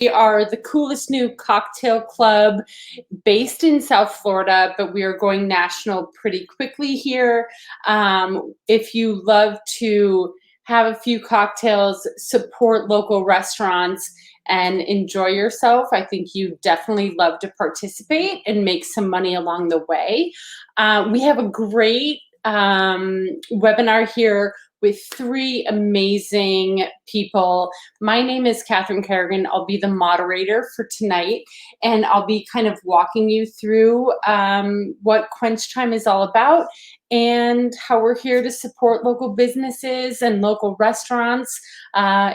We are the coolest new cocktail club based in South Florida, but we are going national pretty quickly here. If you love to have a few cocktails, support local restaurants, and enjoy yourself, I think you definitely love to participate and make some money along the way. We have a great webinar here with three amazing people. My name is Catherine Kerrigan. I'll be the moderator for tonight, and I'll be kind of walking you through what QuenchTime is all about and how we're here to support local businesses and local restaurants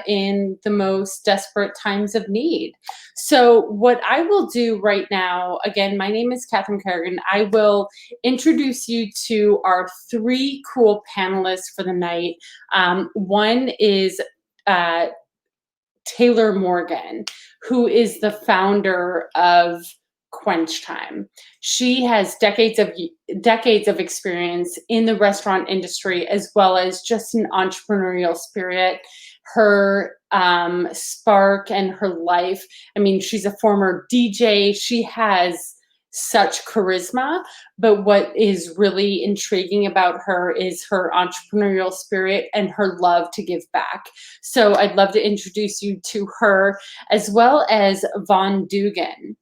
in the most desperate times of need. So what I will do right now, again, my name is Catherine Kerrigan. I will introduce you to our three cool panelists for the night. One is Taylor Morgan, who is the founder of QuenchTime. She has decades of experience in the restaurant industry, as well as just an entrepreneurial spirit. Her spark and her life. I mean, she's a former DJ. She has such charisma, but what is really intriguing about her is her entrepreneurial spirit and her love to give back. So I'd love to introduce you to her, as well as Vaughn Dugan.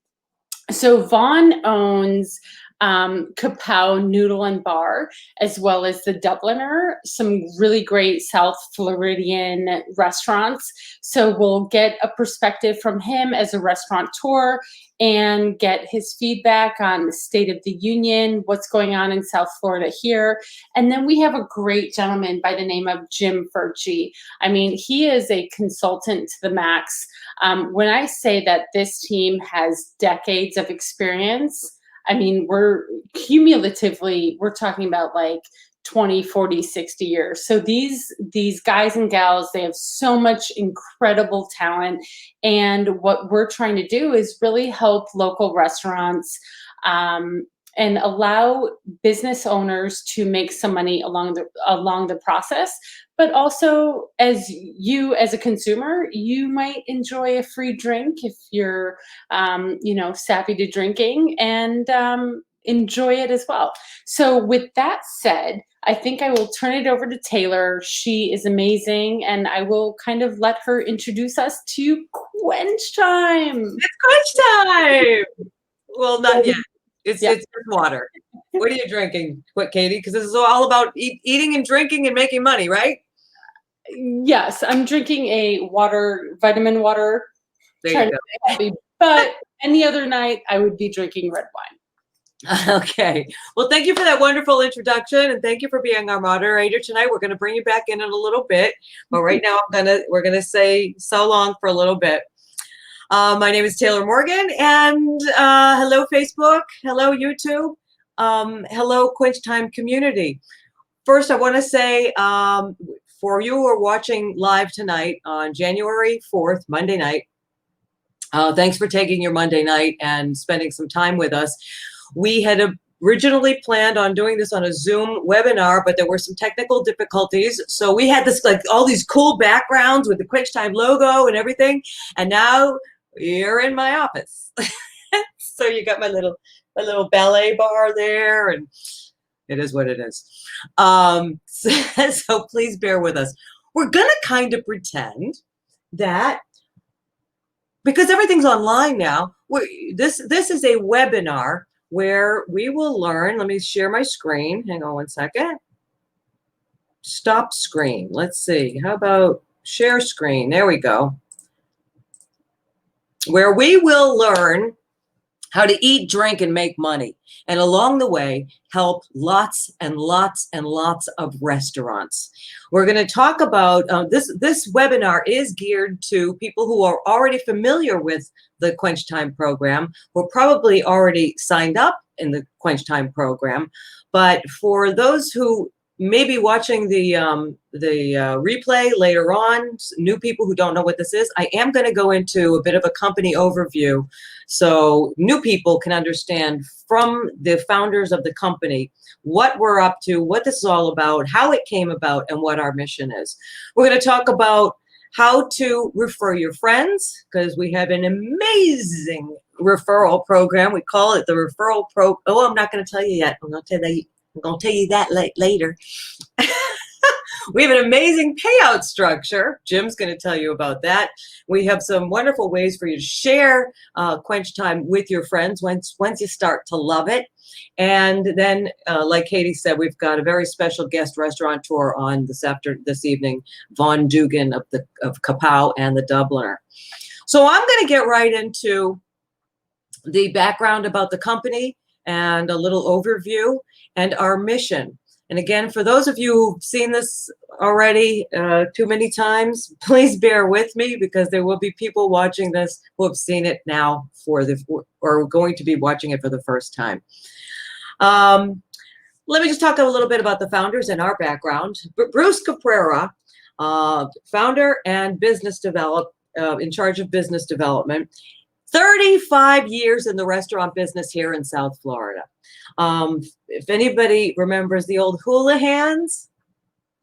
So Vaughn owns Kapow Noodle and Bar, as well as the Dubliner, some really great South Floridian restaurants. So we'll get a perspective from him as a restaurateur and get his feedback on the state of the union, what's going on in South Florida here. And then we have a great gentleman by the name of Jim Furchy. I mean, he is a consultant to the max. When I say that this team has decades of experience, I mean, we're talking about like 20, 40, 60 years. So these guys and gals, they have so much incredible talent. And what we're trying to do is really help local restaurants and allow business owners to make some money along the process. But also, as a consumer, you might enjoy a free drink if you're, savvy to drinking, and enjoy it as well. So with that said, I think I will turn it over to Taylor. She is amazing, and I will kind of let her introduce us to QuenchTime. It's QuenchTime! Well, not yet. It's just water. What are you drinking, Katie? Because this is all about eating and drinking and making money, right? Yes, I'm drinking a vitamin water. There you go. Healthy, but any other night, I would be drinking red wine. Okay. Well, thank you for that wonderful introduction, and thank you for being our moderator tonight. We're going to bring you back in a little bit, but right now we're gonna say so long for a little bit. My name is Taylor Morgan, and hello Facebook, hello YouTube, hello QuenchTime community. First, I want to say for you who are watching live tonight on January 4th, Monday night, thanks for taking your Monday night and spending some time with us. We had originally planned on doing this on a Zoom webinar, but there were some technical difficulties. So we had this, like, all these cool backgrounds with the QuenchTime logo and everything. And now you're in my office. So you got my little ballet bar there, and it is what it is. So please bear with us. We're going to kind of pretend that, because everything's online now, this is a webinar where we will learn. Let me share my screen. Hang on one second. Stop screen. Let's see. How about share screen? There we go. Where we will learn how to eat, drink, and make money. And along the way, help lots and lots and lots of restaurants. We're going to talk about, this webinar is geared to people who are already familiar with the QuenchTime program, who are probably already signed up in the QuenchTime program. But for those who may be watching the replay later on, new people who don't know what this is, I am going to go into a bit of a company overview so new people can understand from the founders of the company what we're up to, what this is all about, how it came about, and what our mission is. We're going to talk about how to refer your friends, because we have an amazing referral program. We call it the referral pro. Oh, I'm not going to tell you yet. I'm going to tell you that later. We have an amazing payout structure. Jim's going to tell you about that. We have some wonderful ways for you to share QuenchTime with your friends once you start to love it. And then, like Katie said, we've got a very special guest restaurateur on this evening, Vaughn Dugan of Kapow and the Dubliner. So I'm going to get right into the background about the company and a little overview and our mission. And again, for those of you who've seen this already too many times, please bear with me, because there will be people watching this who have seen it now or going to be watching it for the first time. Let me just talk a little bit about the founders and our background. Bruce Caprara, founder and in charge of business development. 35 years in the restaurant business here in South Florida. If anybody remembers the old Hula Hands,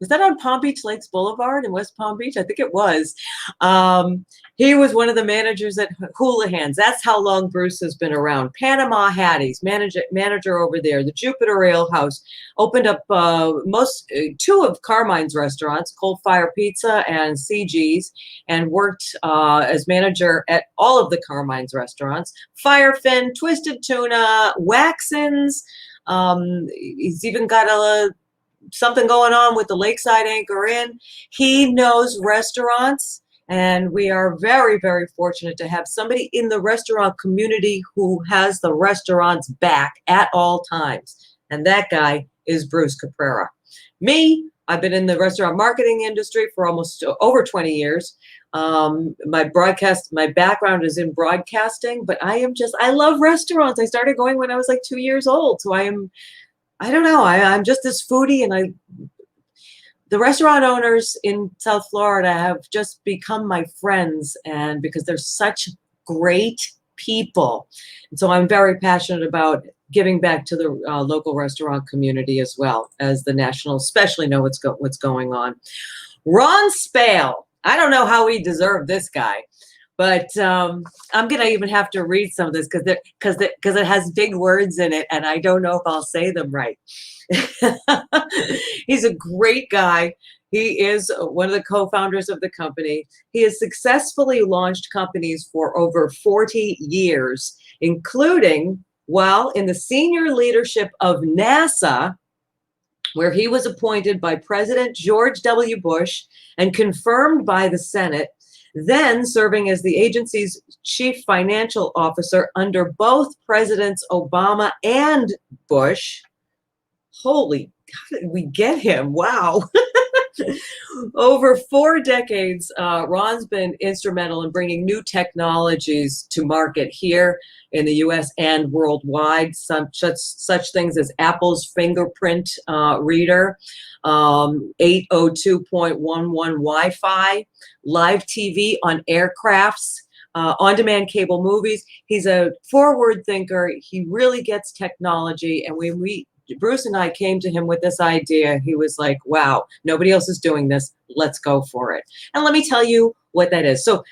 was that on Palm Beach Lakes Boulevard in West Palm Beach? I think it was. He was one of the managers at Hula Hands. That's how long Bruce has been around. Panama Hattie's, manager over there. The Jupiter Ale House, opened up two of Carmine's restaurants, Cold Fire Pizza and CG's, and worked as manager at all of the Carmine's restaurants. Firefin, Twisted Tuna, Waxins. He's even got something going on with the Lakeside Anchor Inn. He knows restaurants, and we are very, very fortunate to have somebody in the restaurant community who has the restaurants back at all times. And that guy is Bruce Caprara. Me, I've been in the restaurant marketing industry for almost over 20 years. My background is in broadcasting, but I love restaurants. I started going when I was like 2 years old. So I don't know. I'm just this foodie, and the restaurant owners in South Florida have just become my friends, and because they're such great people. And so I'm very passionate about giving back to the local restaurant community as well as the national, especially know what's going on. Ron Spale. I don't know how we deserve this guy. But I'm going to even have to read some of this because it has big words in it, and I don't know if I'll say them right. He's a great guy. He is one of the co-founders of the company. He has successfully launched companies for over 40 years, including while in the senior leadership of NASA, where he was appointed by President George W. Bush and confirmed by the Senate, then serving as the agency's chief financial officer under both Presidents Obama and Bush. Holy, how did we get him? Wow. Over 4 decades, Ron's been instrumental in bringing new technologies to market here in the U.S. and worldwide, such things as Apple's fingerprint reader, 802.11 Wi-Fi, live TV on aircrafts, on-demand cable movies. He's a forward thinker. He really gets technology, and Bruce and I came to him with this idea. He was like, wow, nobody else is doing this. Let's go for it. And let me tell you what that is. So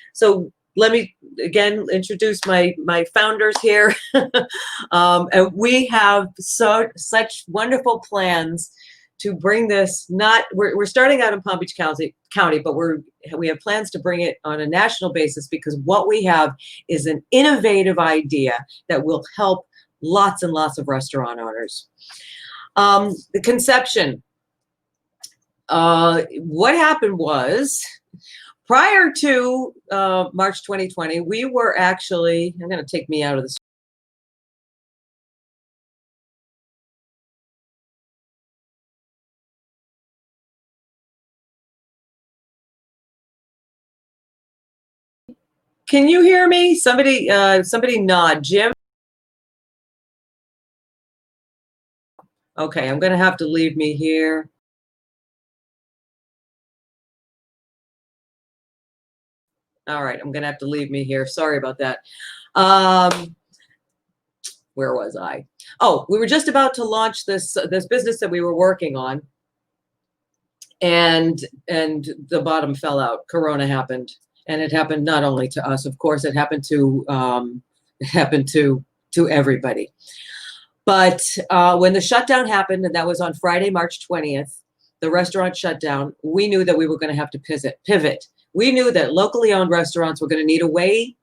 let me again introduce my founders here. And we have such wonderful plans to bring this. We're starting out in Palm Beach County, but we have plans to bring it on a national basis, because what we have is an innovative idea that will help lots and lots of restaurant owners. The conception. What happened was, prior to March 2020, we were actually, I'm going to take me out of this. Can you hear me? Somebody nod. Jim? Okay, I'm going to have to leave me here. All right, I'm going to have to leave me here. Sorry about that. Where was I? Oh, we were just about to launch this business that we were working on. and the bottom fell out. Corona happened, and it happened not only to us, of course, it happened to everybody. But when the shutdown happened, and that was on Friday, March 20th, the restaurant shut down. We knew that we were going to have to pivot. We knew that locally owned restaurants were going to need a way,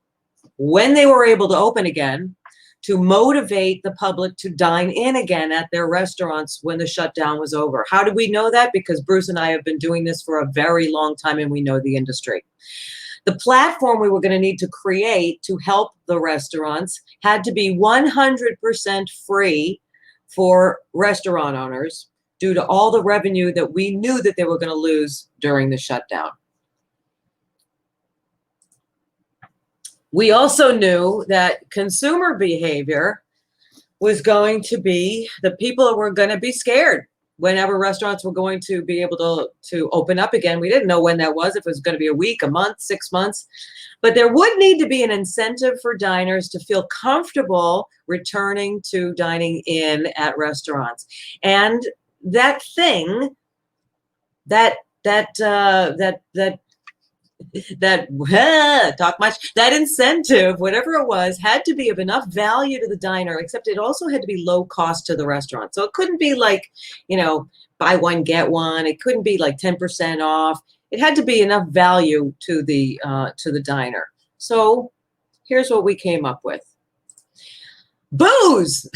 when they were able to open again, to motivate the public to dine in again at their restaurants when the shutdown was over. How did we know that? Because Bruce and I have been doing this for a very long time, and we know the industry. The platform we were going to need to create to help the restaurants had to be 100% free for restaurant owners due to all the revenue that we knew that they were going to lose during the shutdown. We also knew that consumer behavior was going to be, the people were going to be scared whenever restaurants were going to be able to open up again. We didn't know when that was, if it was going to be a week, a month, 6 months. But there would need to be an incentive for diners to feel comfortable returning to dining in at restaurants. And that thing, that incentive, whatever it was, had to be of enough value to the diner, except it also had to be low cost to the restaurant. So it couldn't be like, buy one, get one. It couldn't be like 10% off. It had to be enough value to the diner. So here's what we came up with. Booze!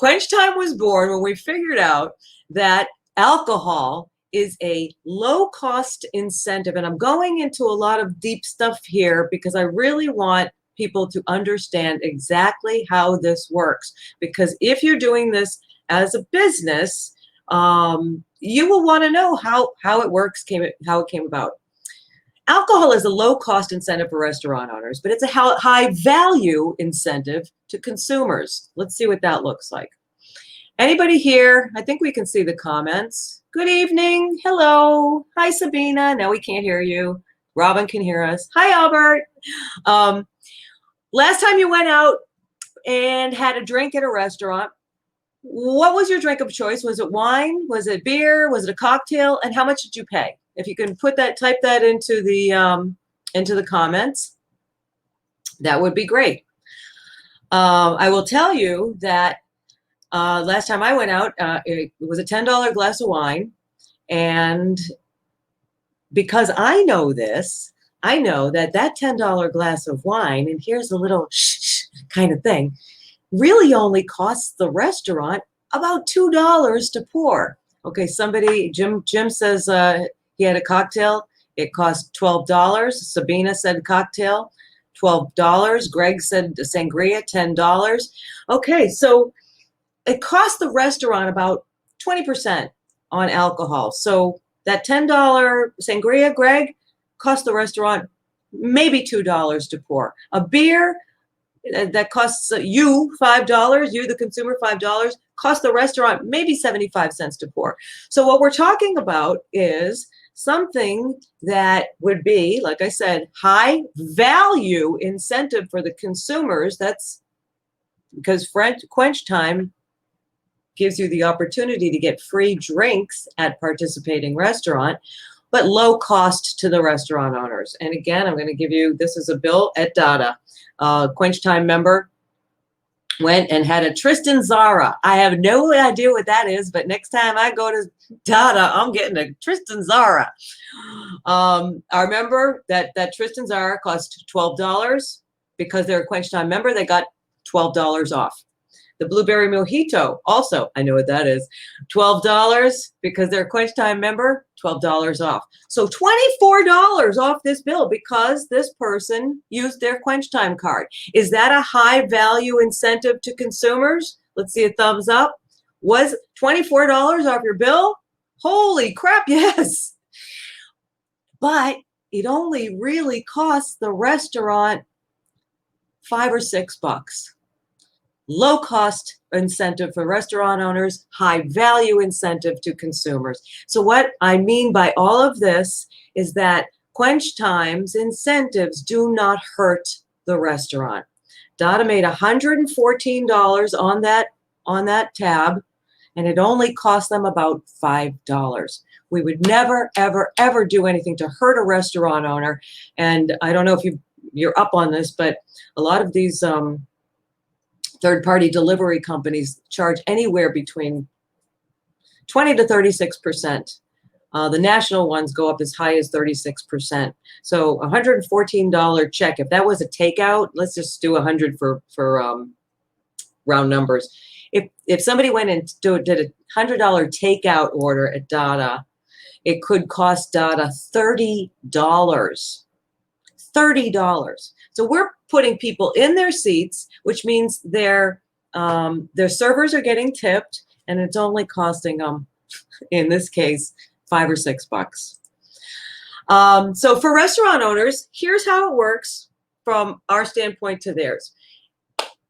QuenchTime was born when we figured out that alcohol is a low-cost incentive. And I'm going into a lot of deep stuff here because I really want people to understand exactly how this works. Because if you're doing this as a business, you will want to know how it works, how it came about. Alcohol is a low-cost incentive for restaurant owners, but it's a high-value incentive to consumers. Let's see what that looks like. Anybody here? I think we can see the comments. Good evening. Hello. Hi, Sabina. Now we can't hear you. Robin can hear us. Hi, Albert. Last time you went out and had a drink at a restaurant, what was your drink of choice? Was it wine? Was it beer? Was it a cocktail? And how much did you pay? If you can type that into the comments, that would be great. I will tell you that last time I went out, it was a $10 glass of wine. And because I know this, I know that $10 glass of wine, and here's a little shh kind of thing, really only costs the restaurant about $2 to pour. Okay, Jim says he had a cocktail. It cost $12. Sabina said cocktail, $12. Greg said sangria, $10. Okay, so it cost the restaurant about 20% on alcohol. So that $10 sangria, Greg, cost the restaurant maybe $2 to pour. A beer that costs you $5, you the consumer $5, cost the restaurant maybe 75 cents to pour. So what we're talking about is something that would be, like I said, high value incentive for the consumers. That's because QuenchTime gives you the opportunity to get free drinks at participating restaurant, but low cost to the restaurant owners. And again, I'm going to give you, this is a bill at Dada. QuenchTime member went and had a Tristan Zara. I have no idea what that is, but next time I go to Dada, I'm getting a Tristan Zara. I remember that Tristan Zara cost $12. Because they're a QuenchTime member, they got $12 off. The blueberry mojito, also, I know what that is, $12 because they're a QuenchTime member, $12 off. So $24 off this bill because this person used their QuenchTime card. Is that a high value incentive to consumers? Let's see a thumbs up. Was $24 off your bill? Holy crap, yes. But it only really costs the restaurant $5 or $6. Low cost incentive for restaurant owners, high value incentive to consumers. So what I mean by all of this is that QuenchTime's incentives do not hurt the restaurant. Dada made $114 on that tab, and it only cost them about $5. We would never, ever, ever do anything to hurt a restaurant owner. And I don't know if you're up on this, but a lot of these third-party delivery companies charge anywhere between 20 to 36%. The national ones go up as high as 36%. So $114 check. If that was a takeout, let's just do 100 for round numbers. If somebody went and did a $100 takeout order at Dada, it could cost Dada $30. $30. So we're putting people in their seats, which means their servers are getting tipped, and it's only costing them, in this case, $5 or $6. So for restaurant owners, here's how it works from our standpoint to theirs.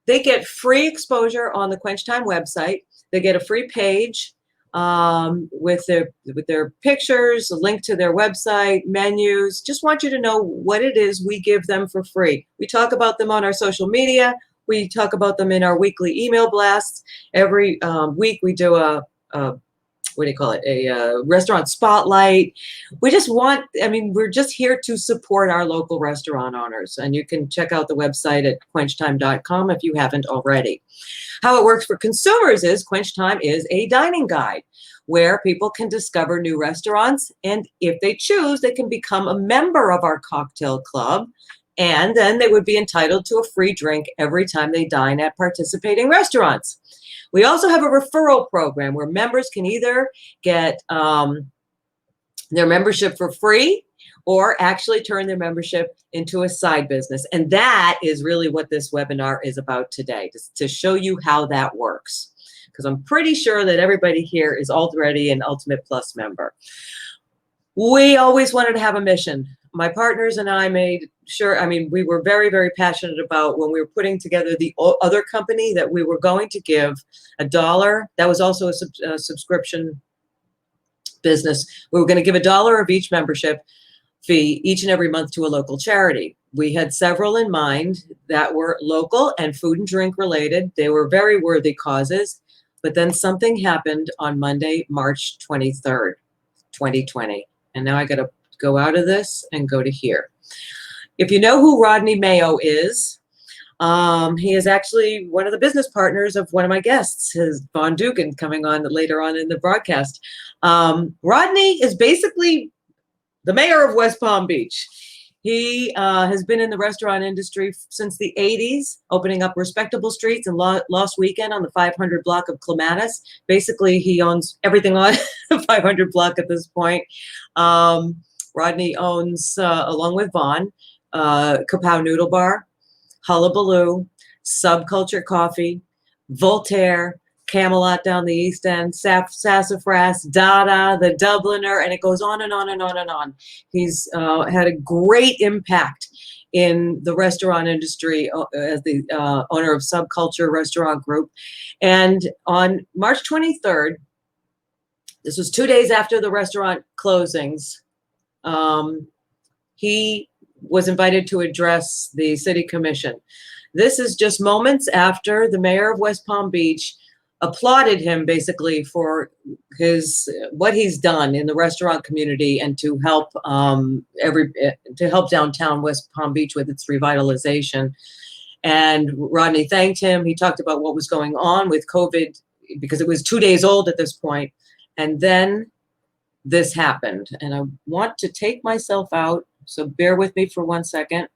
They get free exposure on the QuenchTime website. They get a free page with their pictures, a link to their website, menus. Just want you to know what it is we give them for free. We talk about them on our social media. We talk about them in our weekly email blasts. Every week we do a what do you call it? A restaurant spotlight. We just want, we're just here to support our local restaurant owners. And you can check out the website at QuenchTime.com if you haven't already. How it works for consumers is QuenchTime is a dining guide where people can discover new restaurants. And if they choose, they can become a member of our cocktail club. And then they would be entitled to a free drink every time they dine at participating restaurants. We also have a referral program where members can either get their membership for free or actually turn their membership into a side business. And that is really what this webinar is about today, to show you how that works. Because I'm pretty sure that everybody here is already an Ultimate Plus member. We always wanted to have a mission. My partners and I made sure, we were very, very passionate about when we were putting together the other company that we were going to give $1. That was also a subscription business. We were going to give $1 of each membership fee each and every month to a local charity. We had several in mind that were local and food and drink related. They were very worthy causes. But then something happened on Monday, March 23rd, 2020. And now I got to go out of this and go to here. If you know who Rodney Mayo is, he is actually one of the business partners of one of my guests, his Von Dugan, coming on later on in the broadcast. Rodney is basically the mayor of West Palm Beach. He has been in the restaurant industry since the 80s, opening up respectable streets and Lost Weekend on the 500 block of Clematis. Basically, he owns everything on the 500 block at this point. Rodney owns, along with Vaughn, Kapow Noodle Bar, Hullabaloo, Subculture Coffee, Voltaire, Camelot down the East End, Sassafras, Dada, the Dubliner, and it goes on and on and on and on. He's had a great impact in the restaurant industry as the owner of Subculture Restaurant Group. And on March 23rd, this was 2 days after the restaurant closings, he was invited to address the city commission. This is just moments after the mayor of West Palm Beach applauded him basically for what he's done in the restaurant community and to help downtown West Palm Beach with its revitalization. And Rodney thanked him. He talked about what was going on with COVID because it was 2 days old at this point. And then this happened. And I want to take myself out, so bear with me for 1 second.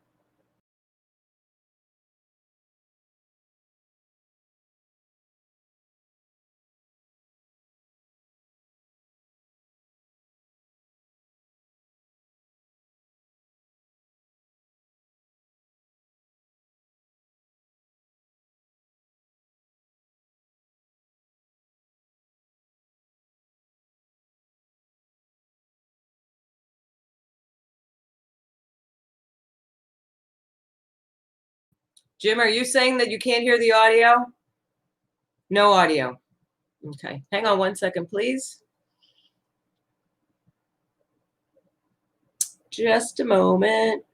Jim, are you saying that you can't hear the audio? No audio. Okay, hang on 1 second, please. Just a moment.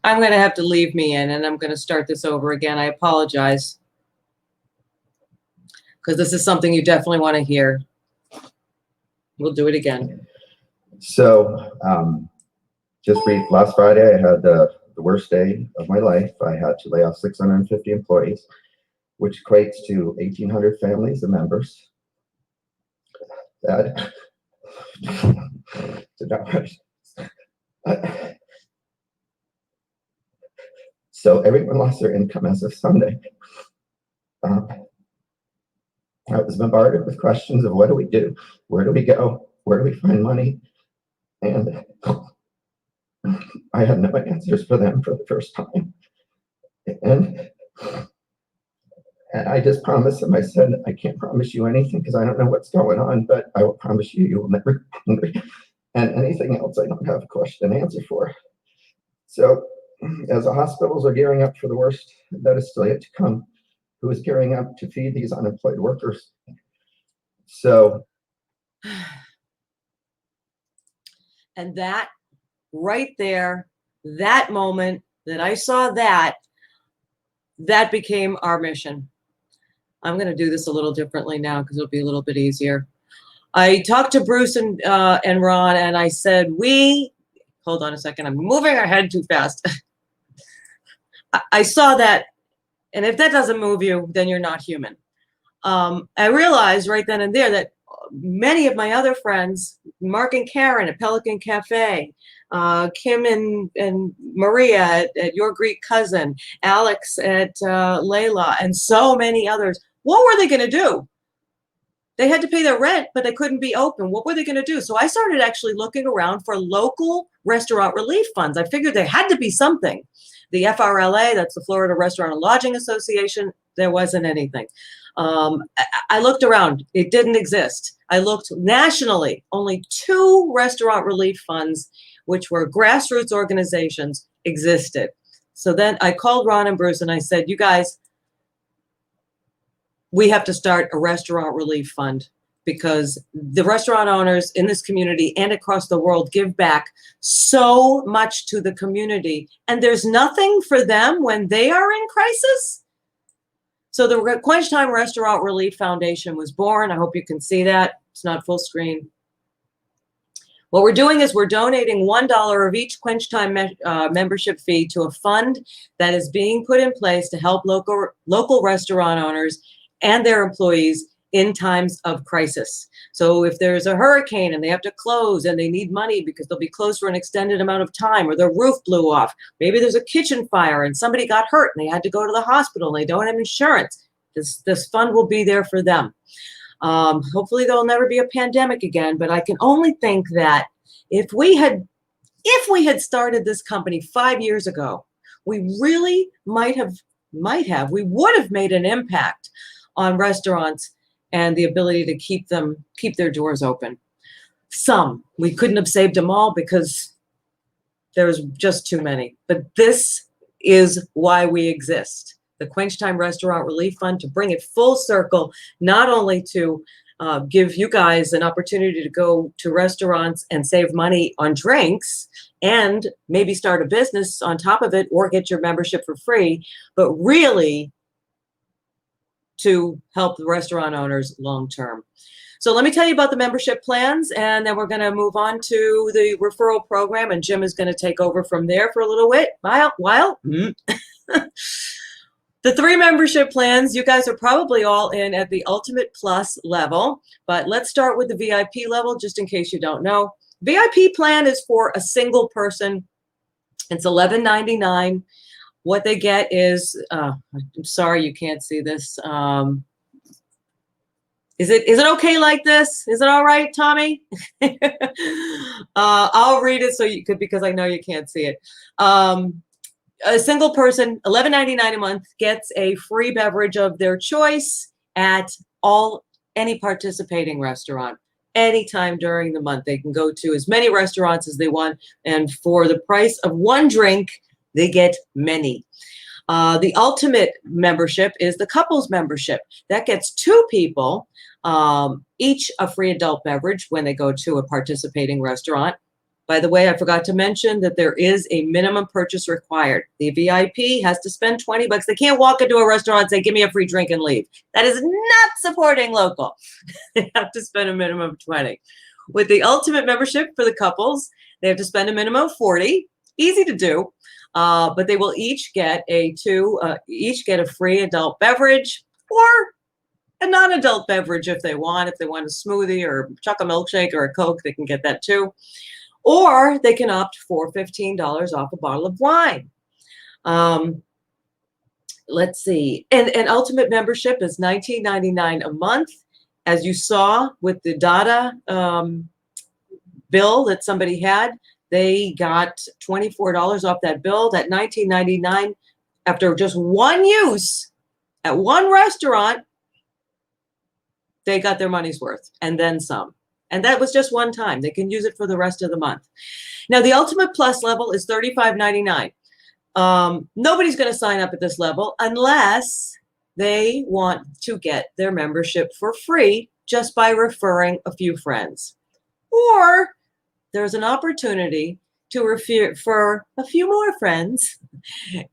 I'm going to have to leave me in, and I'm going to start this over again. I apologize, because this is something you definitely want to hear. We'll do it again. So, just brief, last Friday, I had the worst day of my life. I had to lay off 650 employees, which equates to 1,800 families and members. That so everyone lost their income as of Sunday. I was bombarded with questions of what do we do? Where do we go? Where do we find money? And I had no answers for them for the first time. And I just promised them, I said, I can't promise you anything because I don't know what's going on, but I will promise you, you will never be hungry. And anything else, I don't have a question and answer for. So as the hospitals are gearing up for the worst that is still yet to come, who is gearing up to feed these unemployed workers? So. And that right there, that moment that I saw that became our mission. I'm going to do this a little differently now because it'll be a little bit easier. I talked to Bruce and Ron, and I said, hold on a second, I'm moving our head too fast. I saw that, and if that doesn't move you, then you're not human. I realized right then and there that many of my other friends, Mark and Karen at Pelican Cafe, Kim and Maria at Your Greek Cousin, Alex at Layla, and so many others, what were they going to do? They had to pay their rent, but they couldn't be open. What were they going to do? So I started actually looking around for local restaurant relief funds. I figured there had to be something. The FRLA, that's the Florida Restaurant and Lodging Association, there wasn't anything. I looked around. It didn't exist. I looked nationally. Only 2 restaurant relief funds, which were grassroots organizations, existed. So then I called Ron and Bruce and I said, you guys, we have to start a restaurant relief fund because the restaurant owners in this community and across the world give back so much to the community. And there's nothing for them when they are in crisis. So the QuenchTime Restaurant Relief Foundation was born. I hope you can see that. It's not full screen. What we're doing is we're donating $1 of each QuenchTime membership fee to a fund that is being put in place to help local restaurant owners and their employees in times of crisis. So if there's a hurricane and they have to close and they need money because they'll be closed for an extended amount of time, or their roof blew off, maybe there's a kitchen fire and somebody got hurt and they had to go to the hospital and they don't have insurance, this fund will be there for them. Hopefully there'll never be a pandemic again, but I can only think that if we had started this company 5 years ago, we really we would have made an impact on restaurants and the ability to keep their doors open. Some, we couldn't have saved them all because there's just too many, but this is why we exist. The QuenchTime Restaurant Relief Fund, to bring it full circle, not only to give you guys an opportunity to go to restaurants and save money on drinks and maybe start a business on top of it or get your membership for free, but really to help the restaurant owners long term. So let me tell you about the membership plans, and then we're going to move on to the referral program, and Jim is going to take over from there for a little bit. The 3 membership plans, you guys are probably all in at the Ultimate Plus level, but let's start with the VIP level, just in case you don't know. VIP plan is for a single person. It's $11.99. What they get is, I'm sorry you can't see this. Is it okay like this? Is it all right, Tommy? I'll read it so you could, because I know you can't see it. A single person, $11.99 a month, gets a free beverage of their choice at any participating restaurant. Anytime during the month, they can go to as many restaurants as they want, and for the price of 1 drink, they get many. The ultimate membership is the couples membership. That gets 2 people, each a free adult beverage when they go to a participating restaurant. By the way, I forgot to mention that there is a minimum purchase required. The VIP has to spend 20 bucks. They can't walk into a restaurant and say, give me a free drink and leave. That is not supporting local. They have to spend a minimum of 20. With the ultimate membership for the couples, they have to spend a minimum of 40. Easy to do. But they will each get a free adult beverage or a non-adult beverage if they want. If they want a smoothie or chocolate milkshake or a Coke, they can get that too. Or they can opt for $15 off a bottle of wine. Let's see. And ultimate membership is $19.99 a month. As you saw with the Dada bill that somebody had, they got $24 off that bill. That $19.99 after just one use at one restaurant, they got their money's worth and then some. And that was just one time. They can use it for the rest of the month. Now, the Ultimate Plus level is $35.99. Nobody's going to sign up at this level unless they want to get their membership for free just by referring a few friends. Or there's an opportunity to refer a few more friends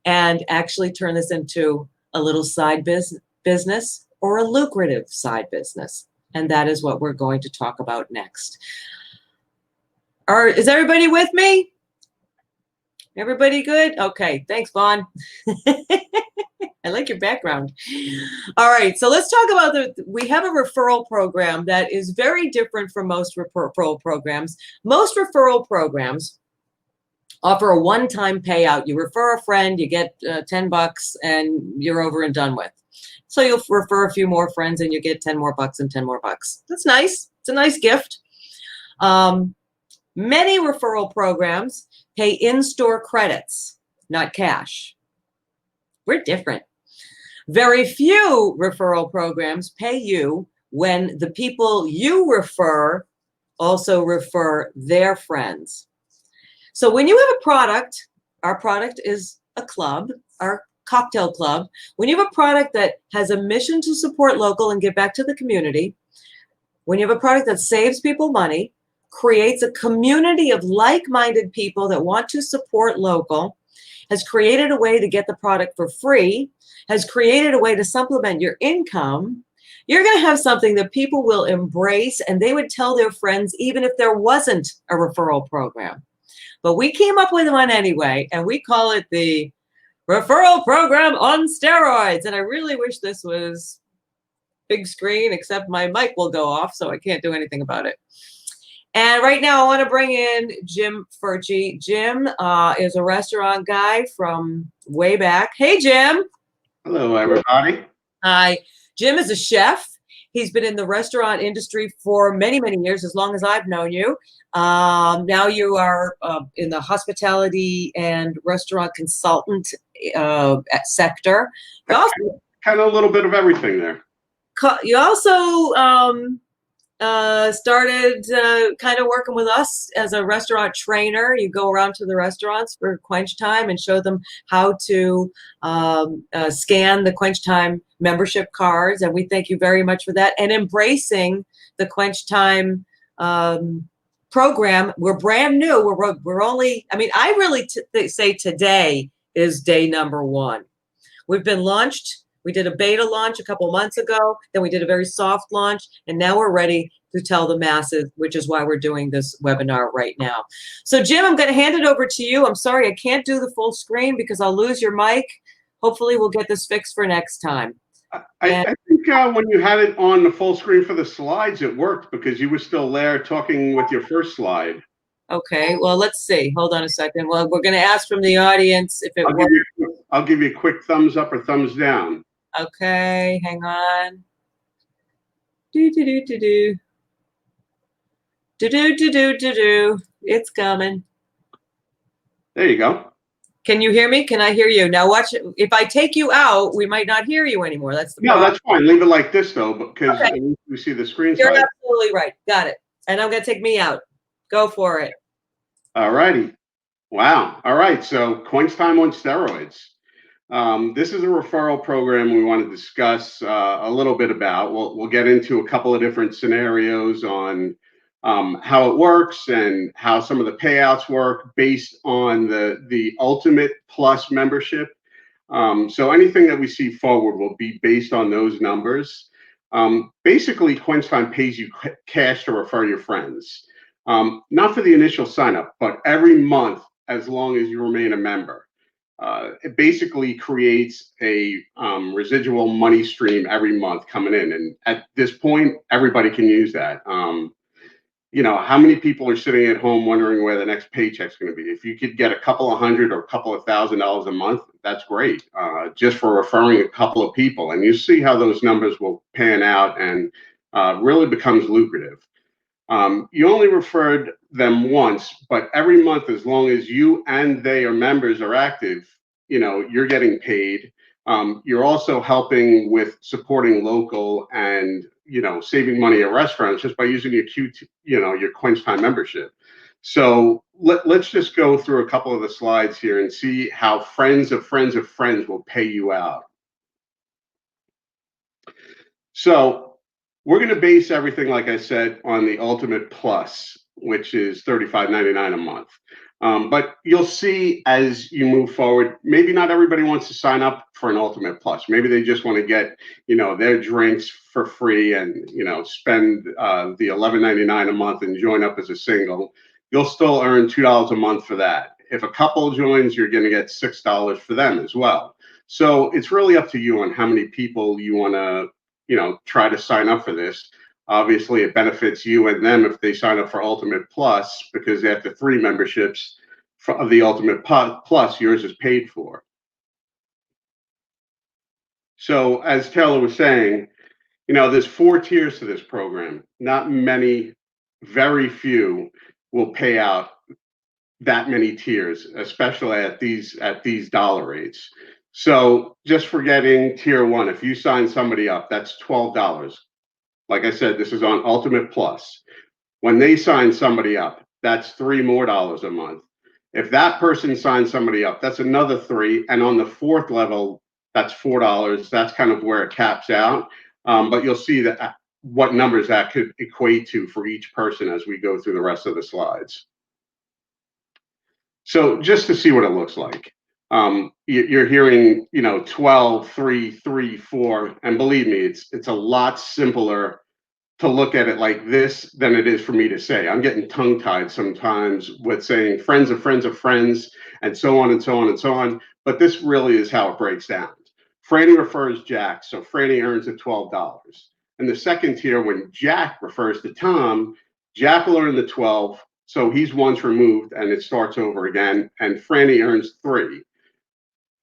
and actually turn this into a little side business or a lucrative side business. And that is what we're going to talk about next. Is everybody with me? Everybody good? Okay, thanks, Vaughn. I like your background. All right, so let's talk about we have a referral program that is very different from most referral programs. Most referral programs offer a one-time payout. You refer a friend, you get 10 bucks, and you're over and done with. So you'll refer a few more friends and you get 10 more bucks and 10 more bucks. That's nice. It's a nice gift. Many referral programs pay in-store credits, not cash. We're different. Very few referral programs pay you when the people you refer also refer their friends. So when you have a product, our product is a club, our cocktail club. When you have a product that has a mission to support local and give back to the community, when you have a product that saves people money, creates a community of like-minded people that want to support local, has created a way to get the product for free, has created a way to supplement your income, you're going to have something that people will embrace and they would tell their friends even if there wasn't a referral program. But we came up with one anyway, and we call it the referral program on steroids. And I really wish this was big screen, except my mic will go off, so I can't do anything about it. And right now I want to bring in Jim Furchy. Jim is a restaurant guy from way back. Hey, Jim. Hello, everybody. Hi. Jim is a chef. He's been in the restaurant industry for many, many years, as long as I've known you. Now you are in the hospitality and restaurant consultant sector. Kind of a little bit of everything there. You also started kind of working with us as a restaurant trainer. You go around to the restaurants for QuenchTime and show them how to scan the QuenchTime membership cards. And we thank you very much for that. And embracing the QuenchTime program. We're brand new. We're only, I mean, I really say today is day number 1. We've been launched. We did a beta launch a couple months ago. Then we did a very soft launch. And now we're ready to tell the masses, which is why we're doing this webinar right now. So, Jim, I'm going to hand it over to you. I'm sorry I can't do the full screen because I'll lose your mic. Hopefully, we'll get this fixed for next time. I think when you had it on the full screen for the slides, it worked because you were still there talking with your first slide. Okay, well, let's see. Hold on a second. Well, we're going to ask from the audience if it works. I'll give you a quick thumbs up or thumbs down. Okay, hang on. Do-do-do-do-do. Do-do-do-do-do-do. It's coming. There you go. Can you hear me? Can I hear you? Now watch. If I take you out, we might not hear you anymore. That's the problem. No, that's fine. Leave it like this, though, because we see the screen You're size. absolutely right. Got it. And I'm going to take me out. Go for it. All righty. Wow. All right. So QuenchTime on steroids. This is a referral program we want to discuss a little bit about. We'll get into a couple of different scenarios on how it works and how some of the payouts work based on the Ultimate Plus membership. So anything that we see forward will be based on those numbers. Basically, QuenchTime pays you cash to refer your friends, not for the initial sign up, but every month as long as you remain a member. It basically creates a residual money stream every month coming in, and at this point, everybody can use that. How many people are sitting at home wondering where the next paycheck's going to be? If you could get a couple of hundred or a couple of $1,000s a month, that's great. Just for referring a couple of people, and you see how those numbers will pan out and really becomes lucrative. You only referred them once, but every month, as long as you and they are members are active, you're getting paid. You're also helping with supporting local and saving money at restaurants just by using your QuenchTime membership. So let's just go through a couple of the slides here and see how friends of friends of friends will pay you out. So we're going to base everything, like I said, on the Ultimate Plus, which is $35.99 a month. But you'll see as you move forward, maybe not everybody wants to sign up for an Ultimate Plus. Maybe they just want to get, their drinks for free and, spend the $11.99 a month and join up as a single. You'll still earn $2 a month for that. If a couple joins, you're going to get $6 for them as well. So it's really up to you on how many people you want to try to sign up for this. Obviously, it benefits you and them if they sign up for Ultimate Plus, because after 3 memberships of the Ultimate Plus, yours is paid for. So as Taylor was saying, there's 4 tiers to this program. Not many, very few will pay out that many tiers, especially at these dollar rates. So just for getting tier 1, if you sign somebody up, that's $12. Like I said, this is on Ultimate Plus. When they sign somebody up, that's $3 more a month. If that person signs somebody up, that's another 3. And on the 4th level, that's $4. That's kind of where it caps out. But you'll see that what numbers that could equate to for each person as we go through the rest of the slides. So just to see what it looks like. You're hearing, 12, 3, 3, 4, and believe me, it's a lot simpler to look at it like this than it is for me to say. I'm getting tongue-tied sometimes with saying friends of friends of friends, and so on and so on and so on. But this really is how it breaks down. Franny refers Jack, so Franny earns the $12. In the second tier, when Jack refers to Tom, Jack will earn the 12. So he's once removed and it starts over again. And Franny earns 3.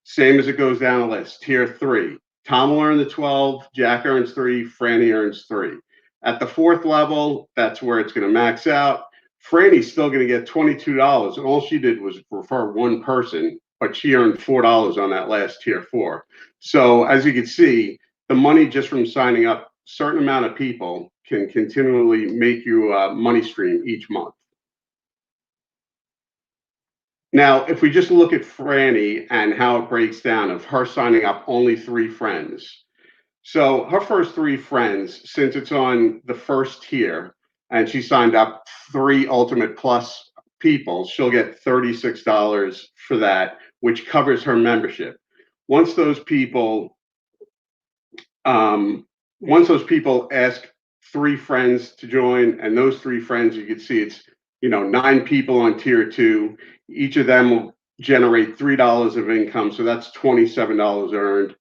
Same as it goes down the list. Tier 3. Tom will earn the 12. Jack earns 3. Franny earns 3. At the 4th level, that's where it's going to max out. Franny's still going to get $22. And all she did was refer one person, but she earned $4 on that last tier 4. So as you can see, the money just from signing up a certain amount of people can continually make you a money stream each month. Now, if we just look at Franny and how it breaks down of her signing up only 3 friends. So her first 3 friends, since it's on the first tier and she signed up 3 Ultimate Plus people, she'll get $36 for that, which covers her membership. Once those people ask 3 friends to join, and those 3 friends, you can see it's 9 people on tier 2. Each of them will generate $3 of income, so that's $27 earned.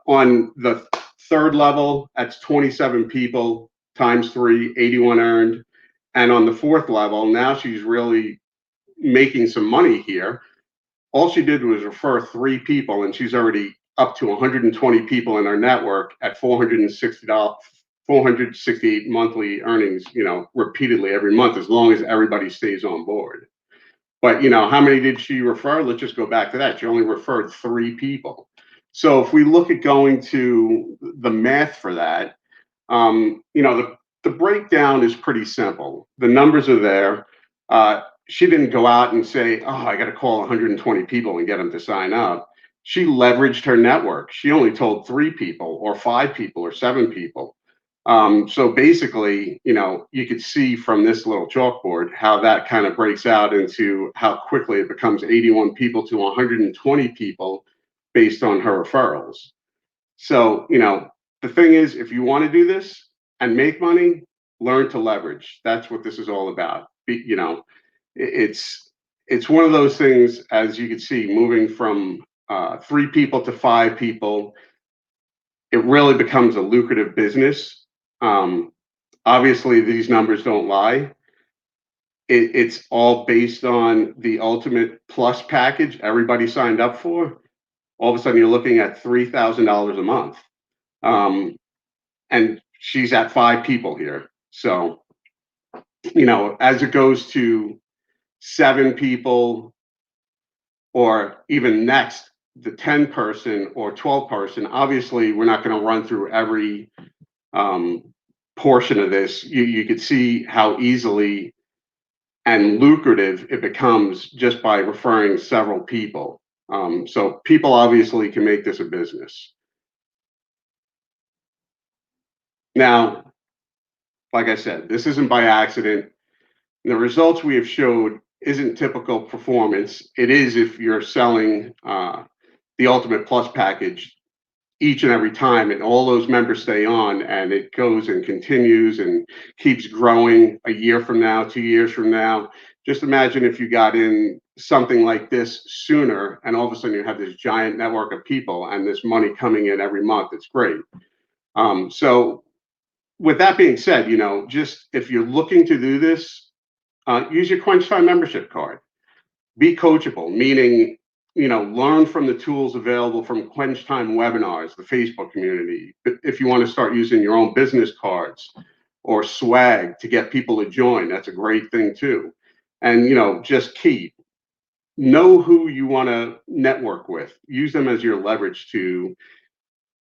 On the 3rd level, that's 27 people times 3, 81 earned. And on the 4th level, now she's really making some money here. All she did was refer 3 people, and she's already up to 120 people in her network at $468 monthly earnings, repeatedly every month, as long as everybody stays on board. But, how many did she refer? Let's just go back to that. She only referred 3 people. So if we look at going to the math for that, the breakdown is pretty simple. The numbers are there. She didn't go out and say, oh, I got to call 120 people and get them to sign up. She leveraged her network. She only told 3 people or 5 people or 7 people. So basically, you could see from this little chalkboard how that kind of breaks out into how quickly it becomes 81 people to 120 people based on her referrals. So, the thing is, if you want to do this and make money, learn to leverage. That's what this is all about. It's one of those things, as you can see, moving from 3 people to 5 people, it really becomes a lucrative business. Um, Obviously, these numbers don't lie. It's all based on the Ultimate Plus package everybody signed up for. All of a sudden, you're looking at $3,000 a month. And she's at 5 people here. So, as it goes to 7 people, or even next, the 10 person or 12 person, obviously, we're not going to run through every portion of this. You could see how easily and lucrative it becomes just by referring several people. So people obviously can make this a business. Now, like I said, this isn't by accident. The results we have showed isn't typical performance. It is if you're selling the Ultimate Plus package each and every time, and all those members stay on, and it goes and continues and keeps growing a year from now, 2 years from now. Just imagine if you got in something like this sooner, and all of a sudden you have this giant network of people and this money coming in every month. It's great. So with that being said, just if you're looking to do this, use your QuenchTime membership card. Be coachable, meaning, learn from the tools available from QuenchTime webinars, the Facebook community. If you want to start using your own business cards or swag to get people to join, that's a great thing too. And, just know who you want to network with. Use them as your leverage to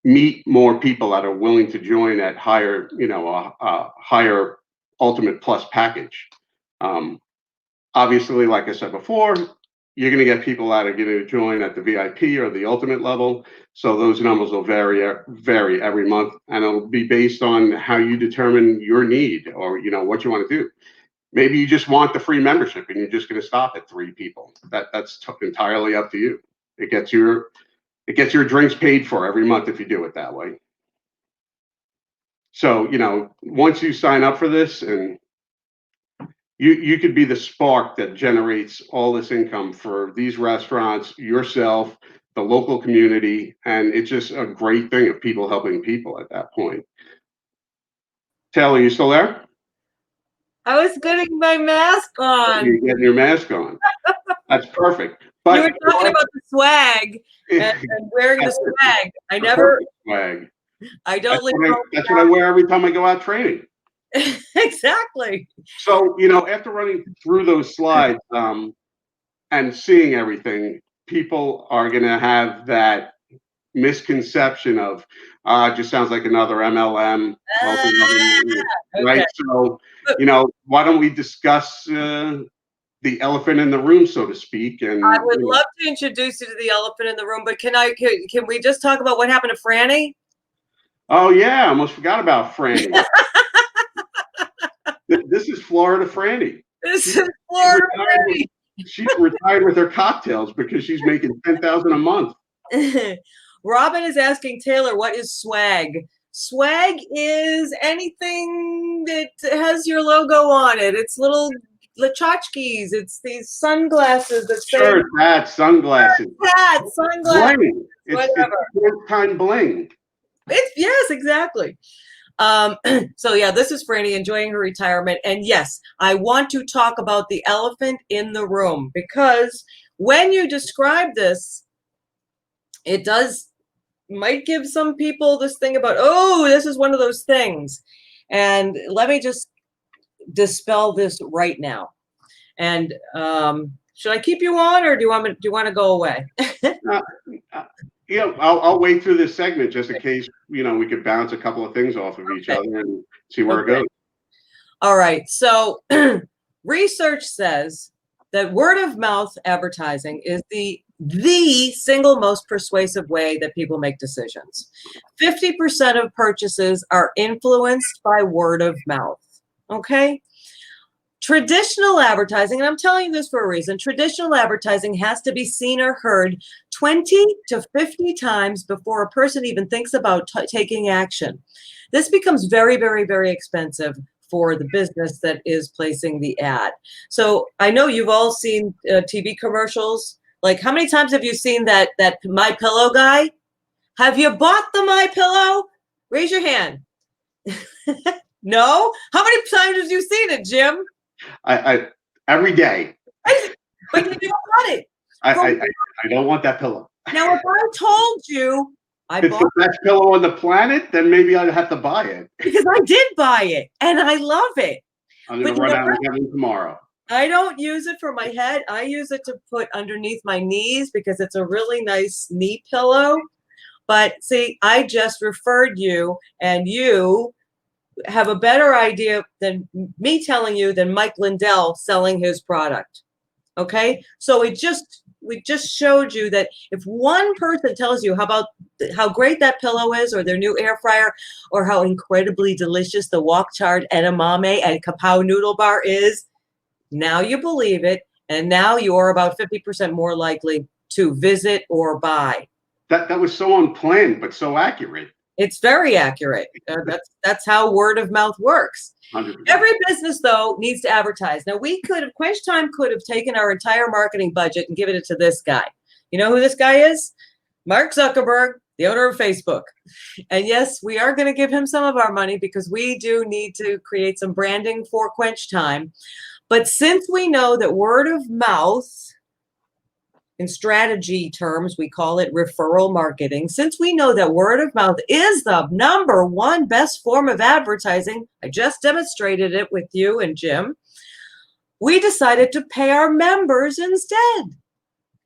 meet more people that are willing to join at higher, a higher Ultimate Plus package. Obviously, like I said before, you're going to get people that are going to join at the VIP or the Ultimate level. So those numbers will vary every month, and it'll be based on how you determine your need, or what you want to do. Maybe you just want the free membership and you're just going to stop at 3 people. That's entirely up to you. It gets your drinks paid for every month if you do it that way. So, once you sign up for this, and you could be the spark that generates all this income for these restaurants, yourself, the local community, and it's just a great thing of people helping people at that point. Taylor, you still there? I was getting my mask on. You're getting your mask on. That's perfect. But you were talking about the swag and wearing the swag. I never swag. I don't that's what I wear every time I go out training. Exactly. So, after running through those slides and seeing everything, people are going to have that misconception of, it just sounds like another MLM. Right? Okay. So, why don't we discuss the elephant in the room, so to speak? And I would love to introduce you to the elephant in the room, but can we just talk about what happened to Franny? Oh yeah, I almost forgot about Franny. This is Florida Franny. This is Florida Franny. She's retired with her cocktails because she's making $10,000 a month. Robin is asking Taylor, what is swag? Swag is anything that has your logo on it. It's little tchotchkes. It's these sunglasses that say hats, sunglasses. Hats, sunglasses. Bling. Whatever. It's time bling. Yes, exactly. So yeah, this is Franny enjoying her retirement. And yes, I want to talk about the elephant in the room, because when you describe this, it might give some people this thing about, oh, this is one of those things. And let me just dispel this right now. And should I keep you on, or do you want to go away? I'll wait through this segment just in case, we could bounce a couple of things off of each other and see where it goes. All right. So research says that word of mouth advertising is the the single most persuasive way that people make decisions. 50% of purchases are influenced by word of mouth. Okay? Traditional advertising, and I'm telling you this for a reason, traditional advertising has to be seen or heard 20 to 50 times before a person even thinks about taking action. This becomes very, very, very expensive for the business that is placing the ad. So I know you've all seen TV commercials. Like, how many times have you seen that My Pillow guy? Have you bought the My Pillow? Raise your hand. No? How many times have you seen it, Jim? I every day. But you don't want it. I don't want that pillow. Now, if I told you I It's bought the best pillow on the planet, then maybe I'd have to buy it. because I did buy it and I love it. I'm But gonna run out and get one tomorrow. I don't use it for my head. I use it to put underneath my knees because it's a really nice knee pillow. But see, I just referred you, and you have a better idea than me telling you than Mike Lindell selling his product. Okay? So we just showed you that if one person tells you how great that pillow is, or their new air fryer, or how incredibly delicious the wok charred edamame and kapow noodle bar is, now you believe it, and now you're about 50% more likely to visit or buy. That was so unplanned, but so accurate. It's very accurate. That's how word of mouth works. 100%. Every business, though, needs to advertise. Now, QuenchTime could have taken our entire marketing budget and given it to this guy. You know who this guy is? Mark Zuckerberg, the owner of Facebook. And yes, we are going to give him some of our money because we do need to create some branding for QuenchTime. But since we know that word of mouth, in strategy terms, we call it referral marketing. Since we know that word of mouth is the number one best form of advertising, I just demonstrated it with you and Jim, we decided to pay our members instead.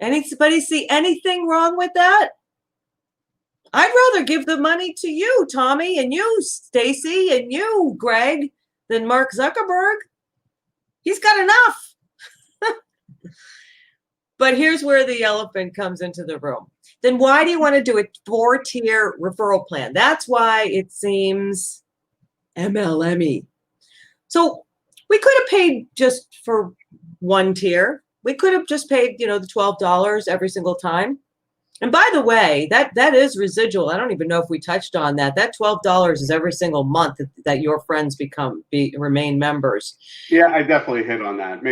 Anybody see anything wrong with that? I'd rather give the money to you, Tommy, and you, Stacy, and you, Greg, than Mark Zuckerberg. He's got enough. But here's where the elephant comes into the room. Then why do you want to do a 4-tier referral plan? That's why it seems MLM-y. So we could have paid just for one tier. We could have just paid, the $12 every single time. And by the way, that is residual. I don't even know if we touched on that. That $12 is every single month that your friends remain members. Yeah, I definitely hit on that.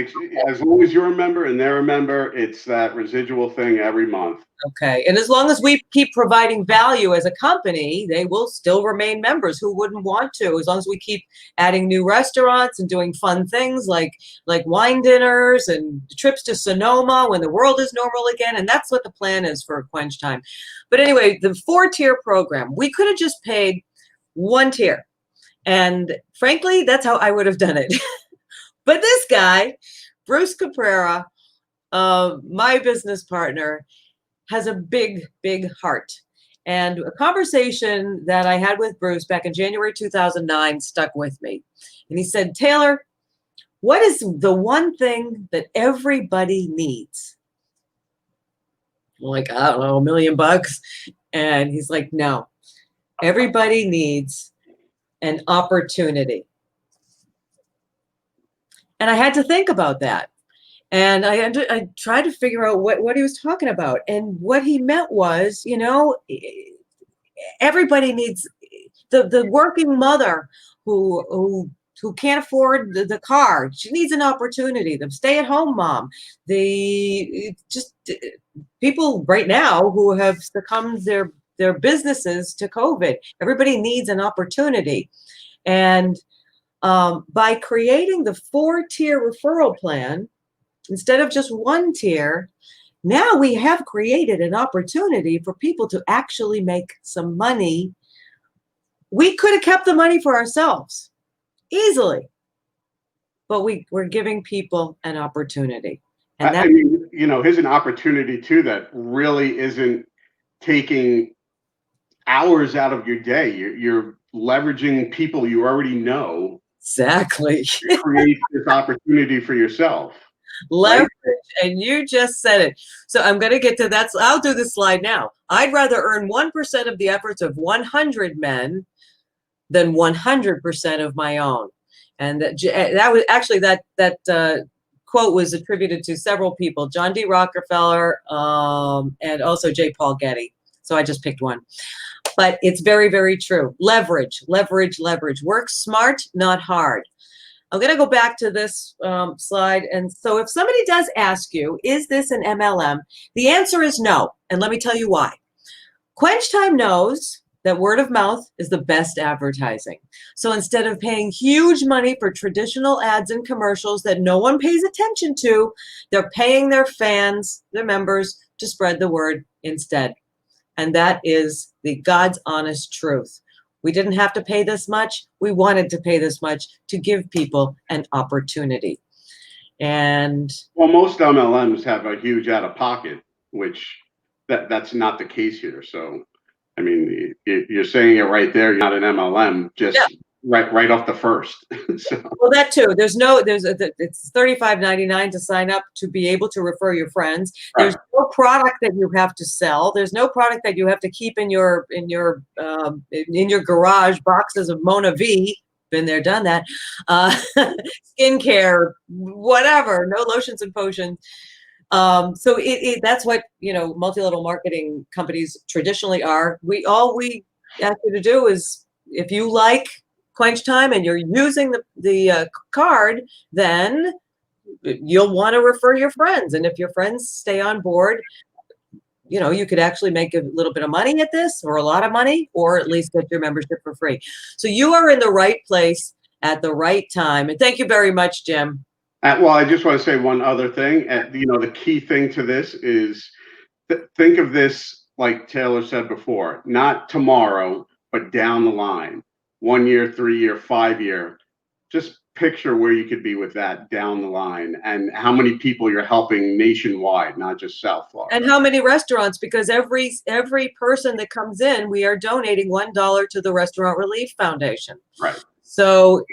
As long as you're a member and they're a member, it's that residual thing every month. Okay. And as long as we keep providing value as a company, they will still remain members. Who wouldn't want to? As long as we keep adding new restaurants and doing fun things like wine dinners and trips to Sonoma when the world is normal again. And that's what the plan is for QuenchTime. But anyway, the 4-tier program, we could have just paid one tier. And frankly, that's how I would have done it. But this guy, Bruce Caprera, my business partner, has a big, big heart. And a conversation that I had with Bruce back in January 2009 stuck with me. And he said, Taylor, what is the one thing that everybody needs? I'm like, I don't know, $1 million. And he's like, no, everybody needs an opportunity. And I had to think about that. And I tried to figure out what he was talking about. And what he meant was, everybody needs the working mother who can't afford the car. She needs an opportunity. The stay-at-home mom. People right now who have succumbed their businesses to COVID. Everybody needs an opportunity. And by creating the 4-tier referral plan, instead of just one tier, now we have created an opportunity for people to actually make some money. We could have kept the money for ourselves easily, but we're giving people an opportunity. And I mean, here's an opportunity too that really isn't taking hours out of your day. You're leveraging people you already know. Exactly. To create this opportunity for yourself. Leverage, and you just said it. So I'm going to get to that. I'll do this slide now. I'd rather earn 1% of the efforts of 100 men than 100% of my own. And that was actually that quote was attributed to several people, John D. Rockefeller, and also J. Paul Getty. So I just picked one. But it's very, very true. Leverage, leverage, leverage. Work smart, not hard. I'm going to go back to this slide. And so if somebody does ask you, is this an MLM? The answer is no. And let me tell you why. QuenchTime knows that word of mouth is the best advertising. So instead of paying huge money for traditional ads and commercials that no one pays attention to, they're paying their fans, their members, to spread the word instead. And that is the God's honest truth. We didn't have to pay this much. We wanted to pay this much to give people an opportunity. And well, most MLMs have a huge out of pocket, which that's not the case here. So, I mean, you're saying it right there. You're not an MLM, just right off the first. So. Well, that too. It's $35.99 to sign up to be able to refer your friends. Right. There's no product that you have to sell. There's no product that you have to keep in your garage. Boxes of Mona V. Been there, done that. Skincare, whatever. No lotions and potions. So that's what multi-level marketing companies traditionally are. All we ask you to do is, if you like QuenchTime and you're using the card, then you'll want to refer your friends. And if your friends stay on board, you could actually make a little bit of money at this, or a lot of money, or at least get your membership for free. So you are in the right place at the right time. And thank you very much, Jim. Well, I just want to say one other thing. The key thing to this is think of this, like Taylor said before, not tomorrow, but down the line. 1 year, 3 year, 5 year. Just picture where you could be with that down the line, and how many people you're helping nationwide, not just South Florida. And how many restaurants, because every person that comes in, we are donating $1 to the Restaurant Relief Foundation. Right. So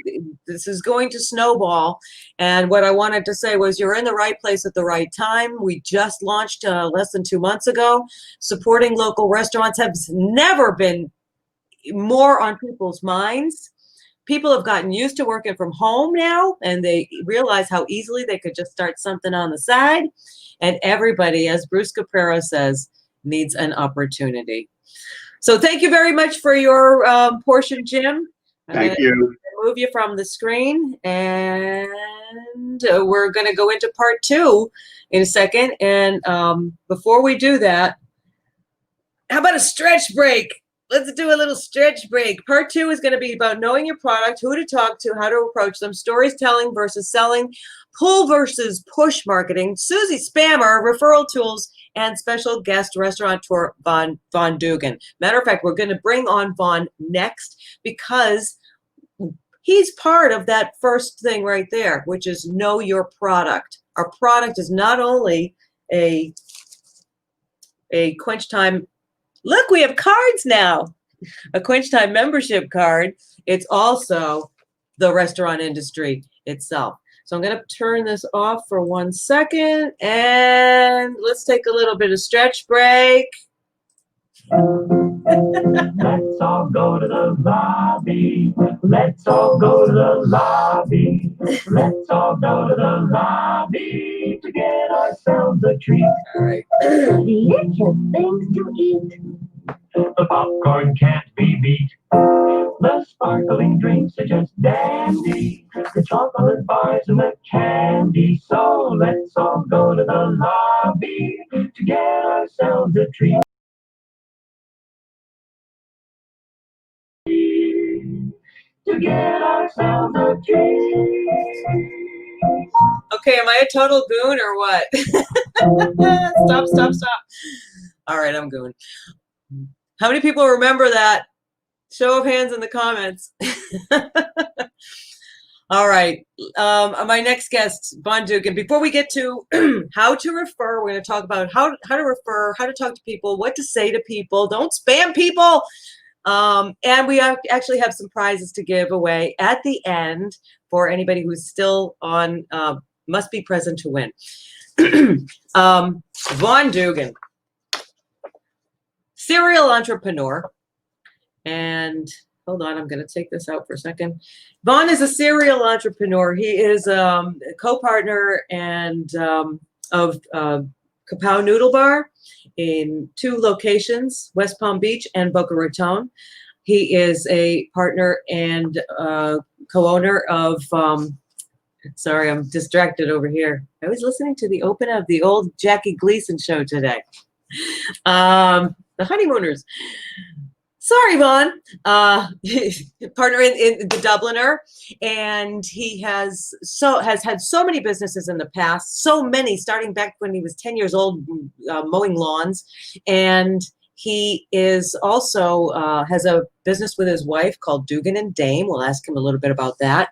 this is going to snowball. And what I wanted to say was, you're in the right place at the right time. We just launched less than 2 months ago. Supporting local restaurants has never been more on people's minds. People have gotten used to working from home now, and they realize how easily they could just start something on the side. And everybody, as Bruce Caprera says, needs an opportunity. So thank you very much for your portion, Jim. Thank you. Move you from the screen, and we're going to go into part 2 in a second. And before we do that, how about a stretch break? Let's do a little stretch break. Part 2 is going to be about knowing your product, who to talk to, how to approach them, stories telling versus selling, pull versus push marketing, Susie Spammer, referral tools, and special guest restaurateur Von Dugan. Matter of fact, we're going to bring on Von next, because he's part of that first thing right there, which is know your product. Our product is not only a QuenchTime. Look, we have cards now. A QuenchTime membership card. It's also the restaurant industry itself. So I'm going to turn this off for 1 second, and let's take a little bit of stretch break. Let's all go to the lobby. Let's all go to the lobby. Let's all go to the lobby to get ourselves a treat. All right. Delicious things to eat. The popcorn can't be beat. The sparkling drinks are just dandy. The chocolate bars and the candy. So let's all go to the lobby to get ourselves a treat. To get ourselves a treat. Okay, am I a total goon or what? Stop. All right, I'm goon. How many people remember that? Show of hands in the comments. All right, my next guest, Von Dugan. Before we get to how to refer, we're going to talk about how to refer, how to talk to people, what to say to people. Don't spam people. And we actually have some prizes to give away at the end for anybody who's still on Must be present to win. Vaughn Dugan, serial entrepreneur. And hold on, I'm going to take this out for a second. Vaughn is a serial entrepreneur. He is a co-partner and of Kapow Noodle Bar in 2 locations, West Palm Beach and Boca Raton. He is a partner and co-owner of, sorry, I'm distracted over here. I was listening to the open of the old Jackie Gleason show today. The Honeymooners. Sorry, Vaughn. Partner in the Dubliner, and he has had so many businesses in the past, so many starting back when he was 10 years old, mowing lawns, and he is also has a business with his wife called Dugan and Dame. We'll ask him a little bit about that.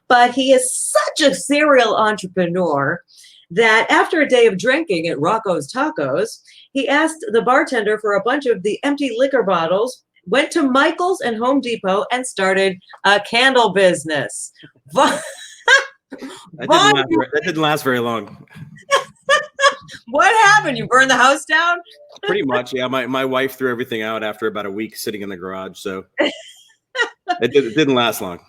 But he is such a serial entrepreneur that after a day of drinking at Rocco's Tacos, he asked the bartender for a bunch of the empty liquor bottles, went to Michael's and Home Depot, and started a candle business. That didn't last very long. What happened? You burned the house down? Pretty much, yeah. My wife threw everything out after about a week sitting in the garage, so it didn't last long.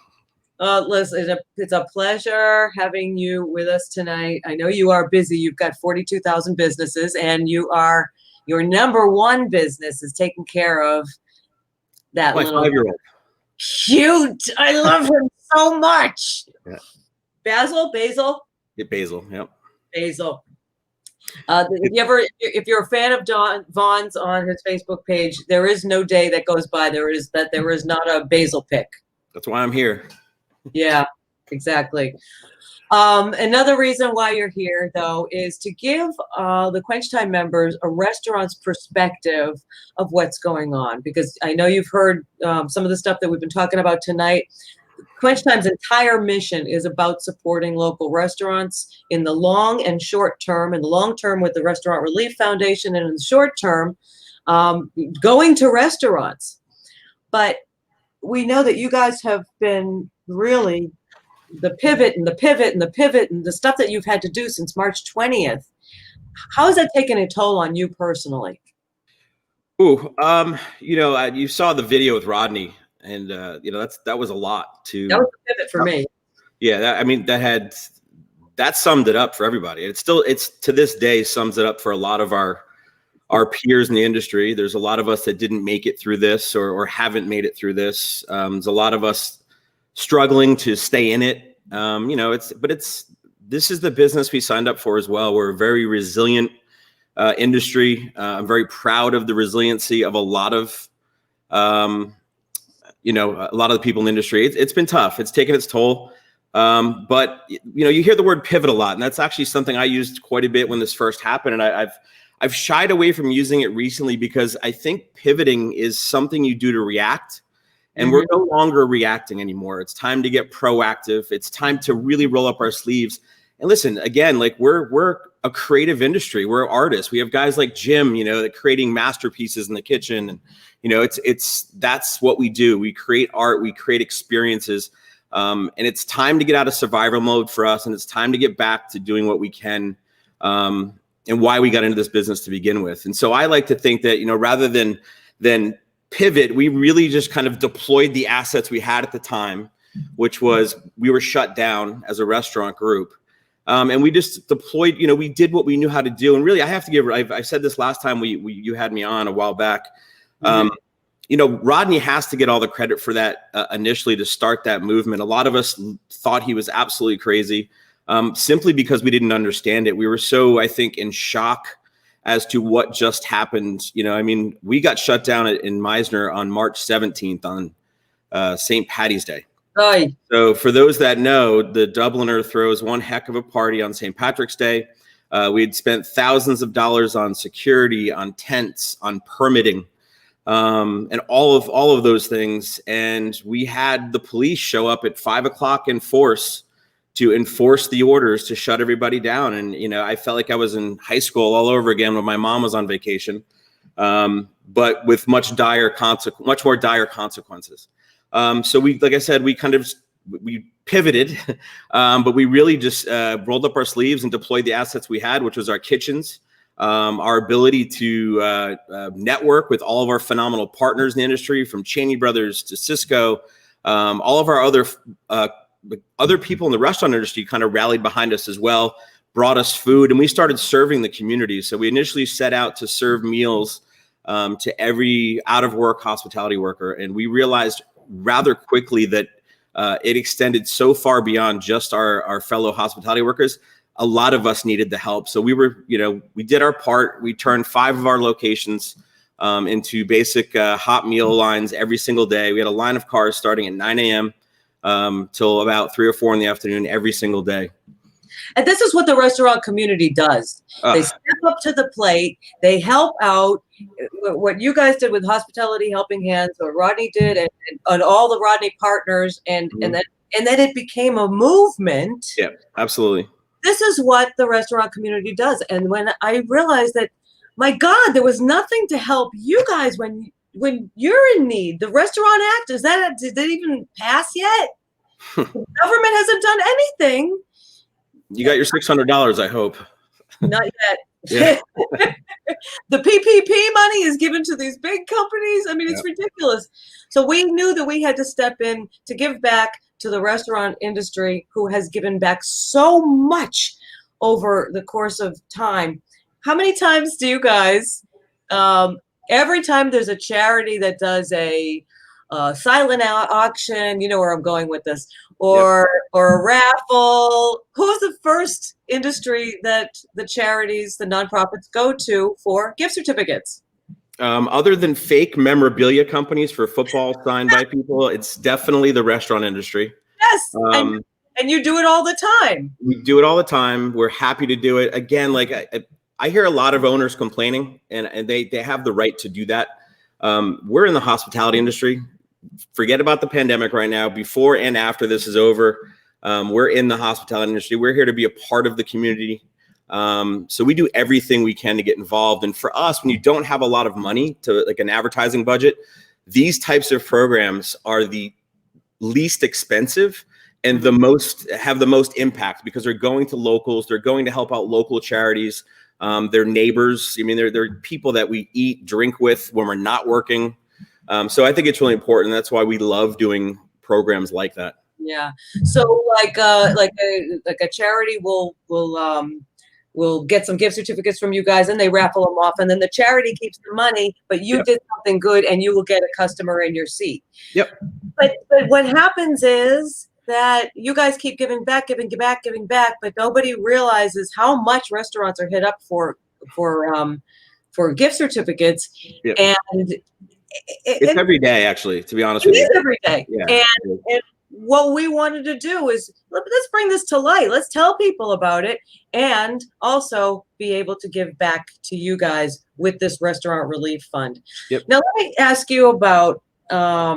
Listen, it's a pleasure having you with us tonight. I know you are busy. You've got 42,000 businesses, and your number one business is taking care of that My little 5-year-old. cute. I love him so much. Yeah. Basil. Yeah, Basil. Yep. Basil. If you're a fan of Vaughn's on his Facebook page, there is no day that goes by there is not a Basil pick. That's why I'm here. Yeah, exactly. Another reason why you're here, though, is to give the QuenchTime members a restaurant's perspective of what's going on, because I know you've heard some of the stuff that we've been talking about tonight. QuenchTime's entire mission is about supporting local restaurants in the long and short term. In the long term with the Restaurant Relief Foundation, and in the short term, going to restaurants. But we know that you guys have been really the pivot and the stuff that you've had to do since March 20th. How has that taken a toll on you personally? Ooh, you saw the video with Rodney, and that was a lot to. That was a pivot for me. Yeah, that summed it up for everybody. It's to this day sums it up for a lot of our peers in the industry. There's a lot of us that didn't make it through this or haven't made it through this. There's a lot of us struggling to stay in it. This is the business we signed up for as well. We're a very resilient industry. I'm very proud of the resiliency of a lot of the people in the industry. It's been tough. It's taken its toll. But you hear the word pivot a lot, and that's actually something I used quite a bit when this first happened. And I've shied away from using it recently because I think pivoting is something you do to react, and we're no longer reacting anymore. It's time to get proactive. It's time to really roll up our sleeves. And listen, again, like we're a creative industry. We're artists. We have guys like Jim, that creating masterpieces in the kitchen, and that's what we do. We create art. We create experiences. And it's time to get out of survival mode for us, and it's time to get back to doing what we can, and why we got into this business to begin with. And so I like to think that, rather than pivot, we really just kind of deployed the assets we had at the time, which was we were shut down as a restaurant group. And we just deployed, we did what we knew how to do. And really, I have to give, I said this last time you had me on a while back. Rodney has to get all the credit for that initially to start that movement. A lot of us thought he was absolutely crazy, simply because we didn't understand it. We were so, I think, in shock as to what just happened. We got shut down in Meisner on March 17th on St. Patty's Day. Right. So for those that know, the Dubliner throws one heck of a party on St. Patrick's Day. We had spent thousands of dollars on security, on tents, on permitting, and all of those things. And we had the police show up at 5 o'clock in force to enforce the orders to shut everybody down. And, I felt like I was in high school all over again when my mom was on vacation, but with much more dire consequences. So we, like I said, we pivoted, but we really just rolled up our sleeves and deployed the assets we had, which was our kitchens, our ability to network with all of our phenomenal partners in the industry, from Cheney Brothers to Cisco. All of our other people in the restaurant industry kind of rallied behind us as well, brought us food, and we started serving the community. So we initially set out to serve meals to every out-of-work hospitality worker, and we realized rather quickly that it extended so far beyond just our fellow hospitality workers. A lot of us needed the help. So we did our part. We turned 5 of our locations into basic hot meal lines every single day. We had a line of cars starting at 9 a.m. Till about 3 or 4 in the afternoon every single day. And this is what the restaurant community does. They step up to the plate. They help out. What you guys did with Hospitality Helping Hands, what Rodney did, and all the Rodney partners, and then it became a movement. Yeah, absolutely. This is what the restaurant community does. And when I realized that, my God, there was nothing to help you guys when you're in need. The Restaurant Act, did that even pass yet? The government hasn't done anything. You got your $600, I hope. Not yet. Yeah. The PPP money is given to these big companies. I mean, it's ridiculous. So we knew that we had to step in to give back to the restaurant industry, who has given back so much over the course of time. How many times do you guys, every time there's a charity that does a silent auction, you know where I'm going with this, or a raffle, who's the first industry that the charities, the nonprofits go to for gift certificates? Other than fake memorabilia companies for football signed by people, it's definitely the restaurant industry. Yes, and you do it all the time. We do it all the time. We're happy to do it. Again, like I hear a lot of owners complaining, and they have the right to do that. We're in the hospitality industry. Forget about the pandemic right now. Before and after this is over, we're in the hospitality industry. We're here to be a part of the community. So we do everything we can to get involved. And for us, when you don't have a lot of money to like an advertising budget, these types of programs are the least expensive and have the most impact, because they're going to locals. They're going to help out local charities. They're neighbors. I mean, they're people that we eat, drink with when we're not working. So I think it's really important. That's why we love doing programs like that. Yeah. So like a charity will get some gift certificates from you guys, and they raffle them off, and then the charity keeps the money, but you did something good, and you will get a customer in your seat. Yep. But what happens is that you guys keep giving back, but nobody realizes how much restaurants are hit up for gift certificates. Yep. And it's every day, actually, to be honest with you. It is every day. Yeah. And what we wanted to do is, let's bring this to light. Let's tell people about it, and also be able to give back to you guys with this restaurant relief fund. Yep. Now, let me ask you about I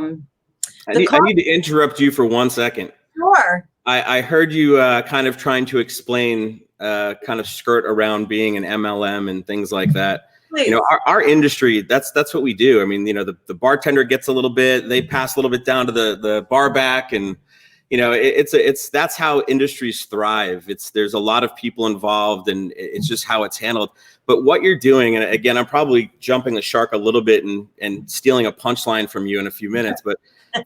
need to interrupt you for 1 second. Sure. I heard you kind of trying to explain, kind of skirt around being an MLM and things like that. Please. You know, our industry, that's what we do. I mean, you know, the bartender gets a little bit, they pass a little bit down to the bar back, and you know, that's how industries thrive. There's a lot of people involved, and it's just how it's handled. But what you're doing, and again, I'm probably jumping the shark a little bit and stealing a punchline from you in a few minutes, but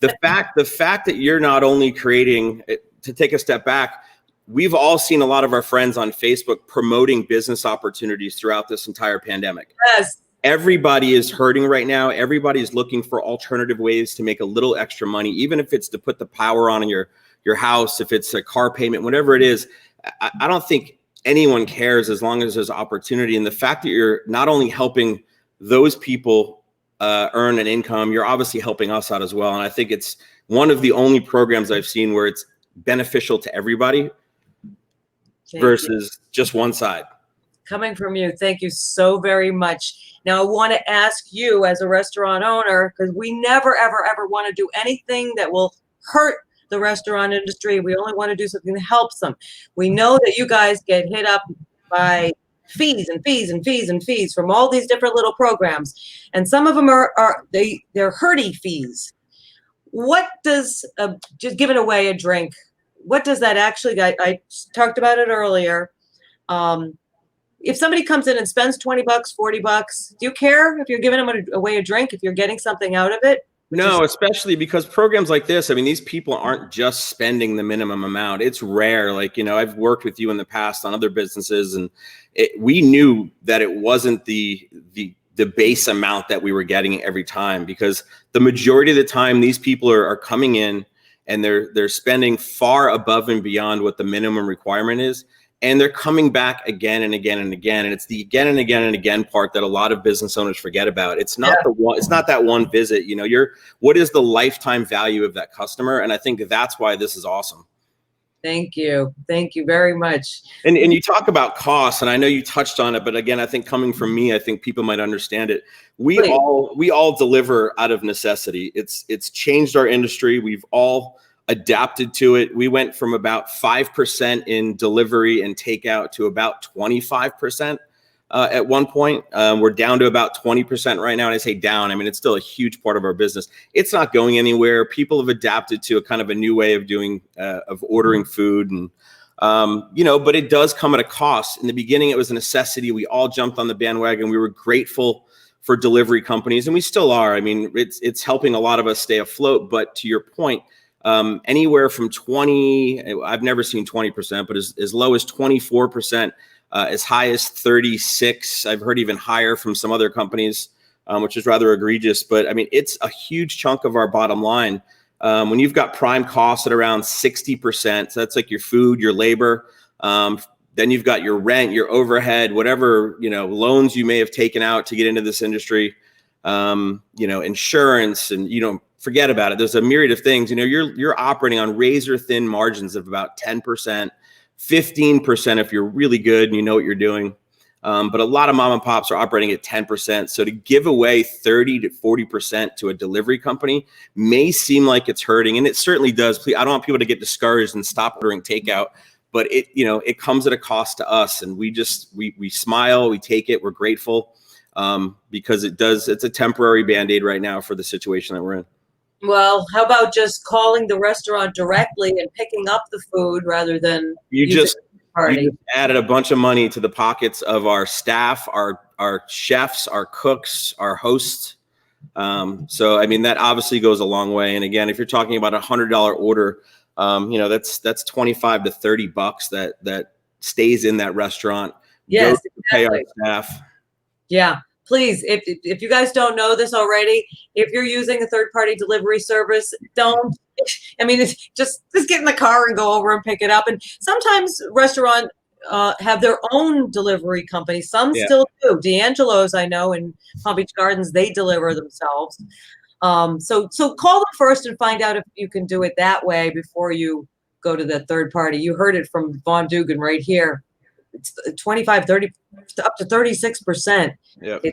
the fact that you're not only creating, to take a step back, we've all seen a lot of our friends on Facebook promoting business opportunities throughout this entire pandemic. Yes. Everybody is hurting right now. Everybody is looking for alternative ways to make a little extra money, even if it's to put the power on your house, if it's a car payment, whatever it is. I don't think anyone cares as long as there's opportunity. And the fact that you're not only helping those people earn an income, you're obviously helping us out as well. And I think it's one of the only programs I've seen where it's beneficial to everybody versus just one side. Coming from you, thank you so very much. Now, I want to ask you as a restaurant owner, because we never, ever, ever want to do anything that will hurt the restaurant industry. We only want to do something that helps them. We know that you guys get hit up by fees and fees and fees and fees from all these different little programs, and some of them they're hurty fees. What does just giving away a drink, what does that actually, I talked about it earlier. If somebody comes in and spends 20 bucks, 40 bucks, do you care if you're giving them away a drink, if you're getting something out of it? No, especially because programs like this, I mean, these people aren't just spending the minimum amount. It's rare. Like, you know, I've worked with you in the past on other businesses, and we knew that it wasn't the base amount that we were getting every time, because the majority of the time these people are coming in and they're spending far above and beyond what the minimum requirement is. And they're coming back again and again and again. And it's the again and again and again part that a lot of business owners forget about. It's not it's not that one visit, you know, what is the lifetime value of that customer? And I think that's why this is awesome. Thank you. Thank you very much. And you talk about costs, and I know you touched on it, but again, I think coming from me, I think people might understand it. We all deliver out of necessity. It's changed our industry. We've all adapted to it. We went from about 5% in delivery and takeout to about 25% at one point. We're down to about 20% right now. And I say down, I mean, it's still a huge part of our business. It's not going anywhere. People have adapted to a kind of a new way of doing, of ordering food. And, you know, but it does come at a cost. In the beginning, it was a necessity. We all jumped on the bandwagon. We were grateful for delivery companies, and we still are. I mean, it's helping a lot of us stay afloat. But to your point, anywhere from 20, I've never seen 20%, but as low as 24%, as high as 36. I've heard even higher from some other companies, which is rather egregious. But I mean, it's a huge chunk of our bottom line. When you've got prime costs at around 60%, so that's like your food, your labor. Then you've got your rent, your overhead, whatever, you know, loans you may have taken out to get into this industry, you know, insurance, and, you know, forget about it. There's a myriad of things. You know, you're operating on razor thin margins of about 10%, 15% if you're really good and you know what you're doing. But a lot of mom and pops are operating at 10%. So to give away 30 to 40% to a delivery company may seem like it's hurting, and it certainly does. Please, I don't want people to get discouraged and stop ordering takeout, but it, you know, it comes at a cost to us, and we smile, we take it, we're grateful, because it's a temporary Band-Aid right now for the situation that we're in. Well, how about just calling the restaurant directly and picking up the food rather than you just added a bunch of money to the pockets of our staff, our chefs, our cooks, our hosts. So I mean, that obviously goes a long way. And again, if you're talking about $100 order, you know, that's 25 to 30 bucks that stays in that restaurant. Yes, to pay our staff. Yeah. Please, if you guys don't know this already, if you're using a third-party delivery service, don't. I mean, it's just get in the car and go over and pick it up. And sometimes restaurants have their own delivery company. Some still do. D'Angelo's, I know, in Palm Beach Gardens, they deliver themselves. So call them first and find out if you can do it that way before you go to the third party. You heard it from Von Dugan right here. It's 25, 30, up to 36%. Yep.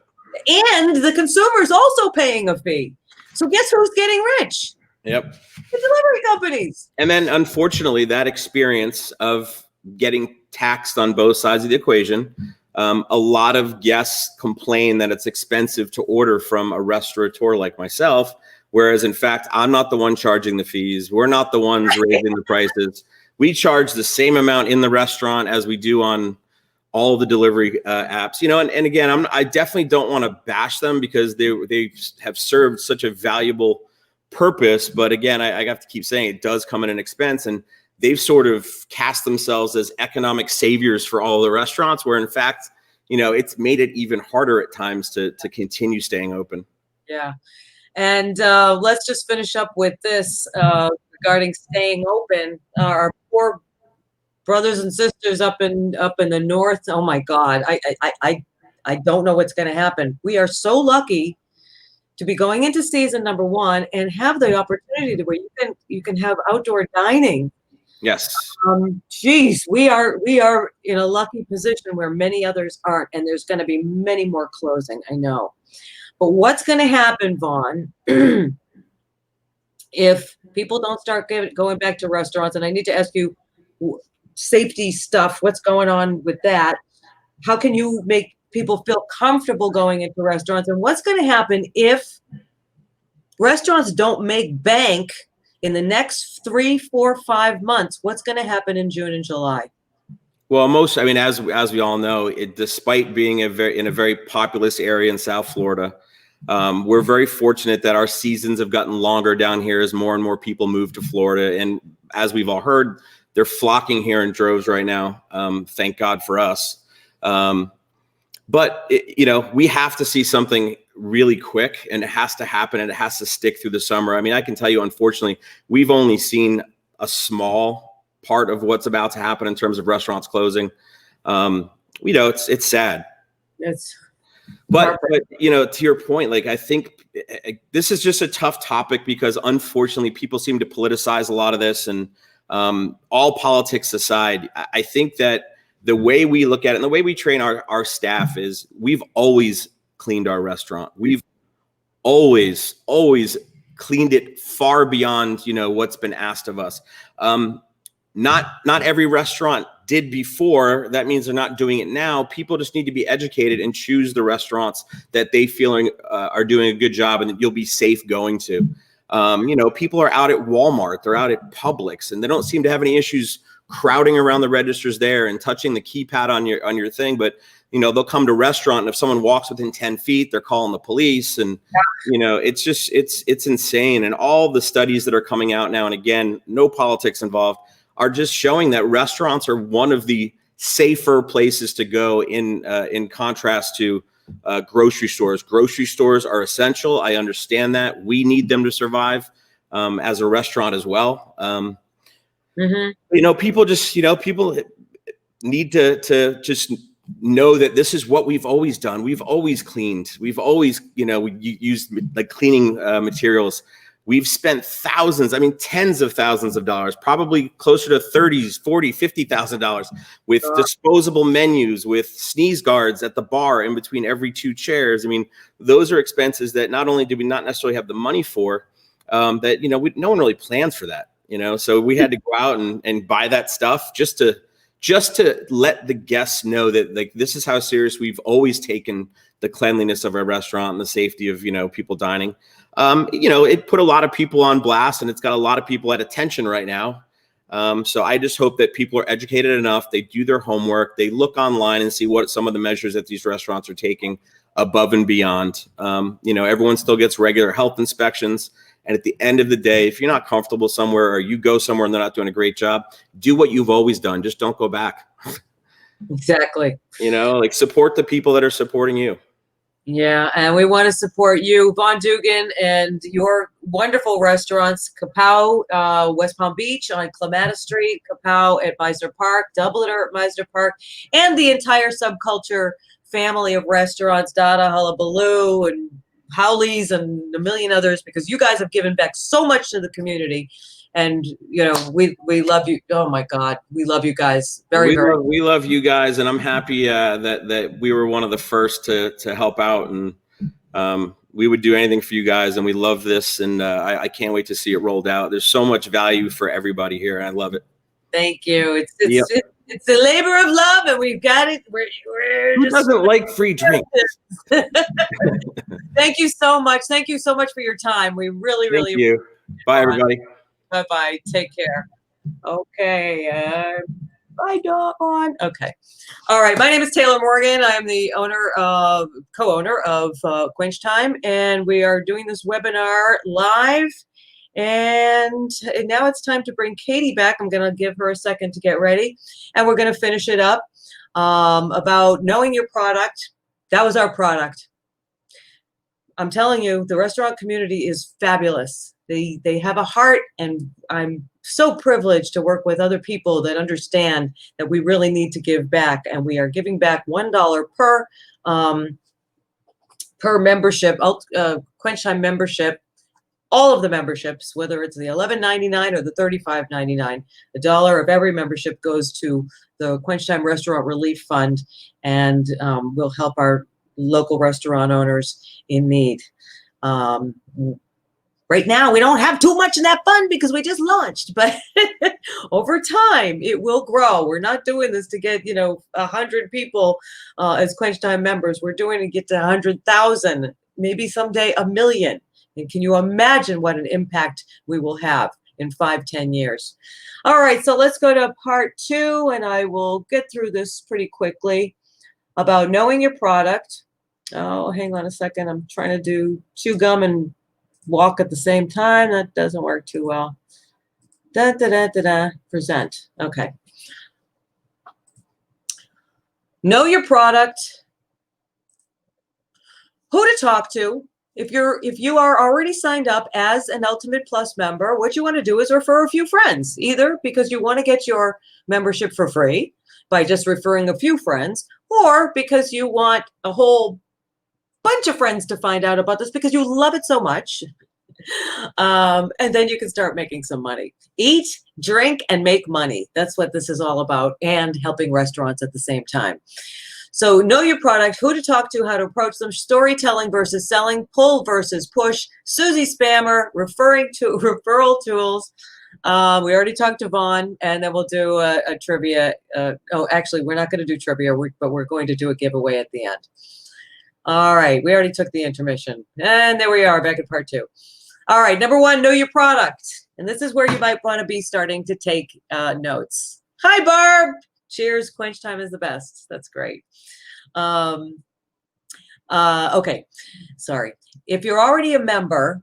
And the consumer's also paying a fee. So guess who's getting rich? Yep. The delivery companies. And then unfortunately, that experience of getting taxed on both sides of the equation, a lot of guests complain that it's expensive to order from a restaurateur like myself, whereas in fact, I'm not the one charging the fees. We're not the ones raising the prices. We charge the same amount in the restaurant as we do on all the delivery apps, you know, and again, I definitely don't want to bash them because they have served such a valuable purpose. But again, I have to keep saying it does come at an expense, and they've sort of cast themselves as economic saviors for all the restaurants, where in fact, you know, it's made it even harder at times to continue staying open. Yeah. And let's just finish up with this regarding staying open. Our poor brothers and sisters up in the north. Oh my God, I don't know what's going to happen. We are so lucky to be going into season number 1 and have the opportunity to where you can have outdoor dining. Yes. Geez, we are in a lucky position where many others aren't, and there's going to be many more closing. I know, but what's going to happen, Vaughn? If people don't start going back to restaurants, and I need to ask you safety stuff, what's going on with that? How can you make people feel comfortable going into restaurants? And what's going to happen if restaurants don't make bank in the next 3, 4, 5 months, what's going to happen in June and July? Well, I mean, as we all know, despite being in a very populous area in South Florida, we're very fortunate that our seasons have gotten longer down here as more and more people move to Florida. And as we've all heard, they're flocking here in droves right now. Thank God for us. But we have to see something really quick, and it has to happen, and it has to stick through the summer. I mean, I can tell you, unfortunately, we've only seen a small part of what's about to happen in terms of restaurants closing. It's sad. But to your point, like, I think this is just a tough topic because unfortunately people seem to politicize a lot of this, and all politics aside, I think that the way we look at it and the way we train our staff is we've always cleaned our restaurant. We've always cleaned it far beyond, what's been asked of us. Not every restaurant did before. That means they're not doing it now. People just need to be educated and choose the restaurants that they feel are doing a good job and that you'll be safe going to. People are out at Walmart, they're out at Publix, and they don't seem to have any issues crowding around the registers there and touching the keypad on your thing. But they'll come to a restaurant, and if someone walks within 10 feet, they're calling the police. And it's insane. And all the studies that are coming out now, and again, no politics involved, are just showing that restaurants are one of the safer places to go in contrast to grocery stores. Grocery stores are essential. I understand that. We need them to survive as a restaurant as well. People need to just know that this is what we've always done. We've always cleaned. We've always, we used like cleaning materials. We've spent thousands, tens of thousands of dollars, probably closer to $30,000, $40,000, $50,000 with disposable menus, with sneeze guards at the bar in between every 2 chairs. Those are expenses that not only do we not necessarily have the money for, that, no one really plans for that, so we had to go out and buy that stuff just to let the guests know that, like, this is how serious we've always taken the cleanliness of our restaurant and the safety of, people dining. It put a lot of people on blast, and it's got a lot of people at attention right now. So I just hope that people are educated enough. They do their homework. They look online and see what some of the measures that these restaurants are taking above and beyond. Everyone still gets regular health inspections. And at the end of the day, if you're not comfortable somewhere, or you go somewhere and they're not doing a great job, do what you've always done. Just don't go back. Exactly. Support the people that are supporting you. Yeah, and we want to support you, Von Dugan, and your wonderful restaurants, Kapow, West Palm Beach on Clematis Street, Kapow at Meisner Park, Doubleter at Meisner Park, and the entire Subculture family of restaurants, Dada, Hullabaloo, and Howley's, and a million others, because you guys have given back so much to the community. And we love you. Oh my God, we love you guys very. We love you guys, and I'm happy that we were one of the first to help out, and we would do anything for you guys, and we love this, and I can't wait to see it rolled out. There's so much value for everybody here, and I love it. Thank you. It's a labor of love, and we've got it. Who doesn't like free drinks? Thank you so much. Thank you so much for your time. We really Thank you. Bye, everybody. Bye-bye. Take care. Okay. Bye, Dawn. Okay. All right. My name is Taylor Morgan. I'm the co-owner of QuenchTime, and we are doing this webinar live. And now it's time to bring Katie back. I'm going to give her a second to get ready, and we're going to finish it up about knowing your product. That was our product. I'm telling you, the restaurant community is fabulous. They have a heart, and I'm so privileged to work with other people that understand that we really need to give back, and we are giving back $1 per membership, QuenchTime membership. All of the memberships, whether it's the $11.99 or the $35.99, $1 of every membership goes to the QuenchTime Restaurant Relief Fund, and will help our local restaurant owners in need. Right now, we don't have too much in that fund because we just launched, but over time, it will grow. We're not doing this to get 100 people as QuenchTime members. We're doing it to get to 100,000, maybe someday 1 million. And can you imagine what an impact we will have in 5-10 years. All right, so let's go to part 2, and I will get through this pretty quickly about knowing your product. Oh, hang on a second. I'm trying to chew gum and walk at the same time. That doesn't work too well. Present. Okay. Know your product. Who to talk to. If you are already signed up as an Ultimate Plus member, what you want to do is refer a few friends, either because you want to get your membership for free by just referring a few friends, or because you want a whole bunch of friends to find out about this because you love it so much. And then you can start making some money. Eat, drink, and make money. That's what this is all about, and helping restaurants at the same time. So know your product, who to talk to, how to approach them, storytelling versus selling, pull versus push, Susie Spammer, referral tools. We already talked to Vaughn, and then we'll do a trivia. Oh, actually, we're not going to do trivia, but we're going to do a giveaway at the end. All right, we already took the intermission. And there we are, back in part 2. All right, number 1, know your product. And this is where you might want to be starting to take notes. Hi, Barb. Cheers. QuenchTime is the best. That's great. Okay, sorry. If you're already a member,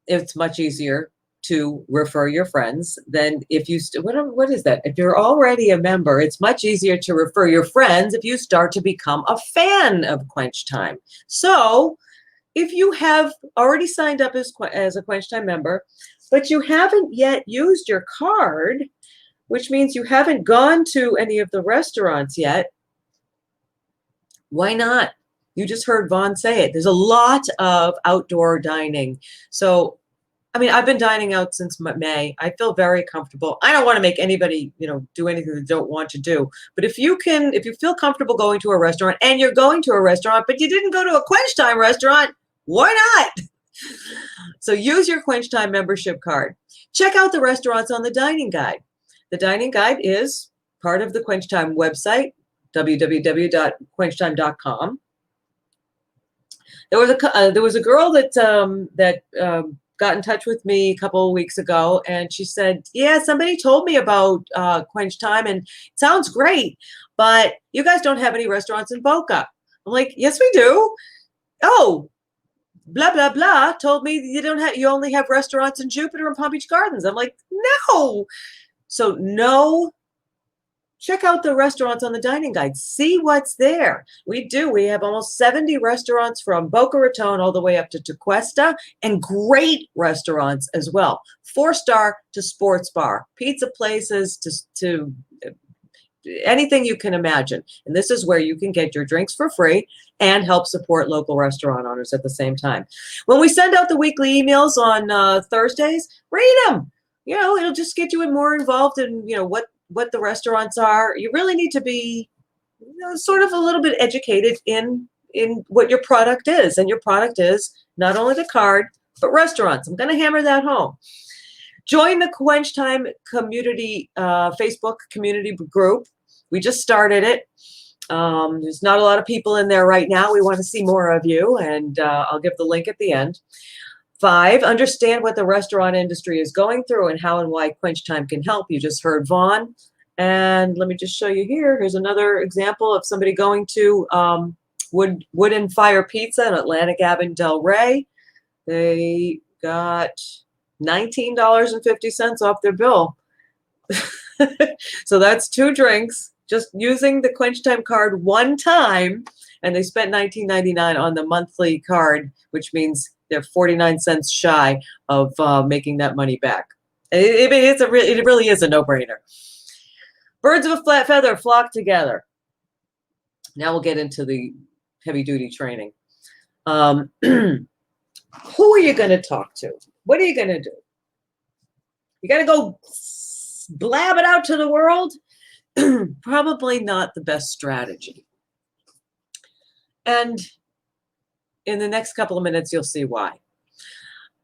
it's much easier to refer your friends than if you, what is that? If you're already a member, it's much easier to refer your friends if you start to become a fan of QuenchTime. So if you have already signed up as a QuenchTime member, but you haven't yet used your card, which means you haven't gone to any of the restaurants yet, why not? You just heard Vaughn say it. There's a lot of outdoor dining. So, I mean, I've been dining out since May. I feel very comfortable. I don't want to make anybody, do anything they don't want to do. But if you feel comfortable going to a restaurant, and you're going to a restaurant, but you didn't go to a QuenchTime restaurant, why not? So use your QuenchTime membership card. Check out the restaurants on the dining guide. The dining guide is part of the QuenchTime website, www.quenchtime.com. There was a girl that got in touch with me a couple of weeks ago, and she said, yeah, somebody told me about QuenchTime, and it sounds great, but you guys don't have any restaurants in Boca. I'm like, yes, we do. Oh, blah, blah, blah, told me you only have restaurants in Jupiter and Palm Beach Gardens. I'm like, no. So no, check out the restaurants on the dining guide. See what's there. We have almost 70 restaurants from Boca Raton all the way up to Tequesta, and great restaurants as well. 4-star to sports bar, pizza places to anything you can imagine. And this is where you can get your drinks for free and help support local restaurant owners at the same time. When we send out the weekly emails on Thursdays, read them. It'll just get you more involved in, what the restaurants are. You really need to be, sort of a little bit educated in what your product is. And your product is not only the card, but restaurants. I'm going to hammer that home. Join the QuenchTime community, Facebook community group. We just started it. There's not a lot of people in there right now. We want to see more of you, and I'll give the link at the end. 5, understand what the restaurant industry is going through and how and why QuenchTime can help. You just heard Vaughn. And let me just show you here. Here's another example of somebody going to Wood and Fire Pizza in Atlantic Avenue, Del Rey. They got $19.50 off their bill. So that's 2 drinks, just using the QuenchTime card one time, and they spent $19.99 on the monthly card, which means they're 49 cents shy of making that money back. It really is a no-brainer. Birds of a flat feather flock together. Now we'll get into the heavy-duty training. Who are you going to talk to? What are you going to do? You got to go blab it out to the world? Probably not the best strategy. And in the next couple of minutes, you'll see why.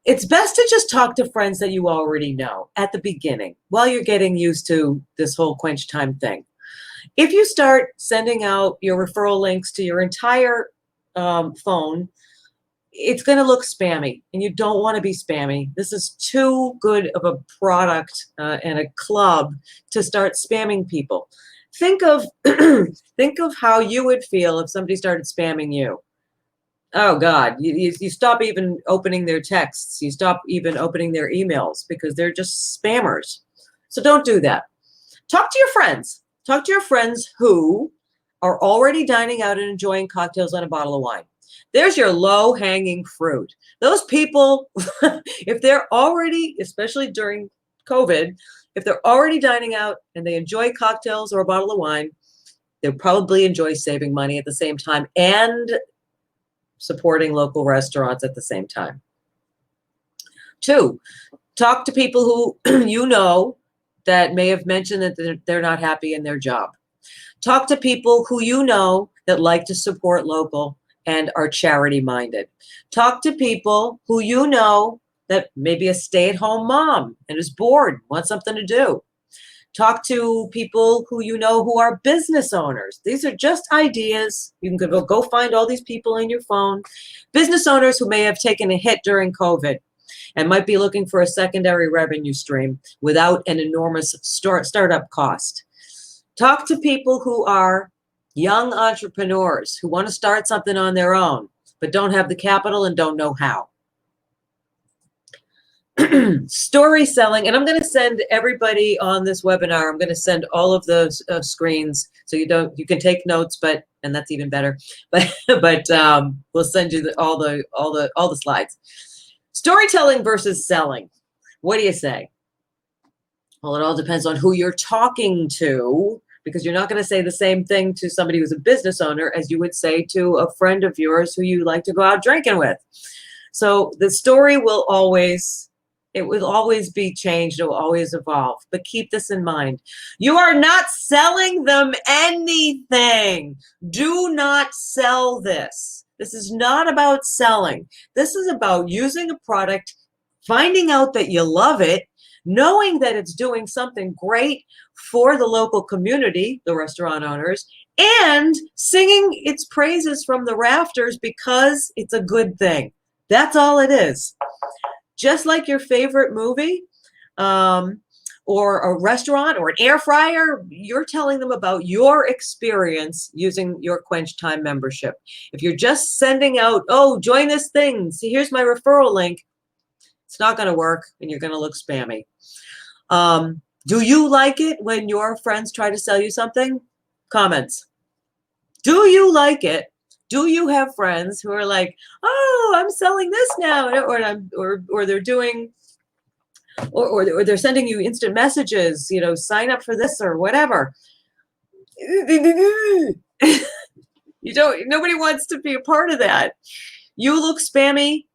It's best to just talk to friends that you already know at the beginning while you're getting used to this whole QuenchTime thing. If you start sending out your referral links to your entire phone, it's going to look spammy, and you don't want to be spammy. This is too good of a product and a club to start spamming people. Think of think of how you would feel if somebody started spamming you. Oh God, you stop even opening their texts. You stop even opening their emails because they're just spammers. So don't do that. Talk to your friends. Talk to your friends who are already dining out and enjoying cocktails and a bottle of wine. There's your low-hanging fruit. Those people, if they're already, especially during COVID, if they're already dining out and they enjoy cocktails or a bottle of wine, they'll probably enjoy saving money at the same time and supporting local restaurants at the same time. 2, talk to people who you know that may have mentioned that they're not happy in their job. Talk to people who you know that like to support local and are charity minded. Talk to people who you know that maybe a stay-at-home mom and is bored, wants something to do. Talk to people who you know who are business owners. These are just ideas. You can go find all these people in your phone. Business owners who may have taken a hit during COVID and might be looking for a secondary revenue stream without an enormous startup cost. Talk to people who are young entrepreneurs who want to start something on their own, but don't have the capital and don't know how. Story selling, and I'm going to send everybody on this webinar, I'm going to send all of those screens so you can take notes, and that's even better, but we'll send you all the slides. Storytelling versus selling. What do you say? Well, it all depends on who you're talking to, because you're not going to say the same thing to somebody who's a business owner as you would say to a friend of yours who you like to go out drinking with. So the story will always be changed. It will always evolve. But keep this in mind. You are not selling them anything. Do not sell this. This is not about selling. This is about using a product, finding out that you love it, knowing that it's doing something great for the local community, the restaurant owners, and singing its praises from the rafters because it's a good thing. That's all it is. Just like your favorite movie or a restaurant or an air fryer, you're telling them about your experience using your QuenchTime membership. If you're just sending out, oh, join this thing, see, here's my referral link, it's not going to work and you're going to look spammy. Do you like it when your friends try to sell you something? Comments. Do you like it? Do you have friends who are like, oh, I'm selling this now, or they're doing, or they're sending you instant messages, sign up for this or whatever. Nobody wants to be a part of that. You look spammy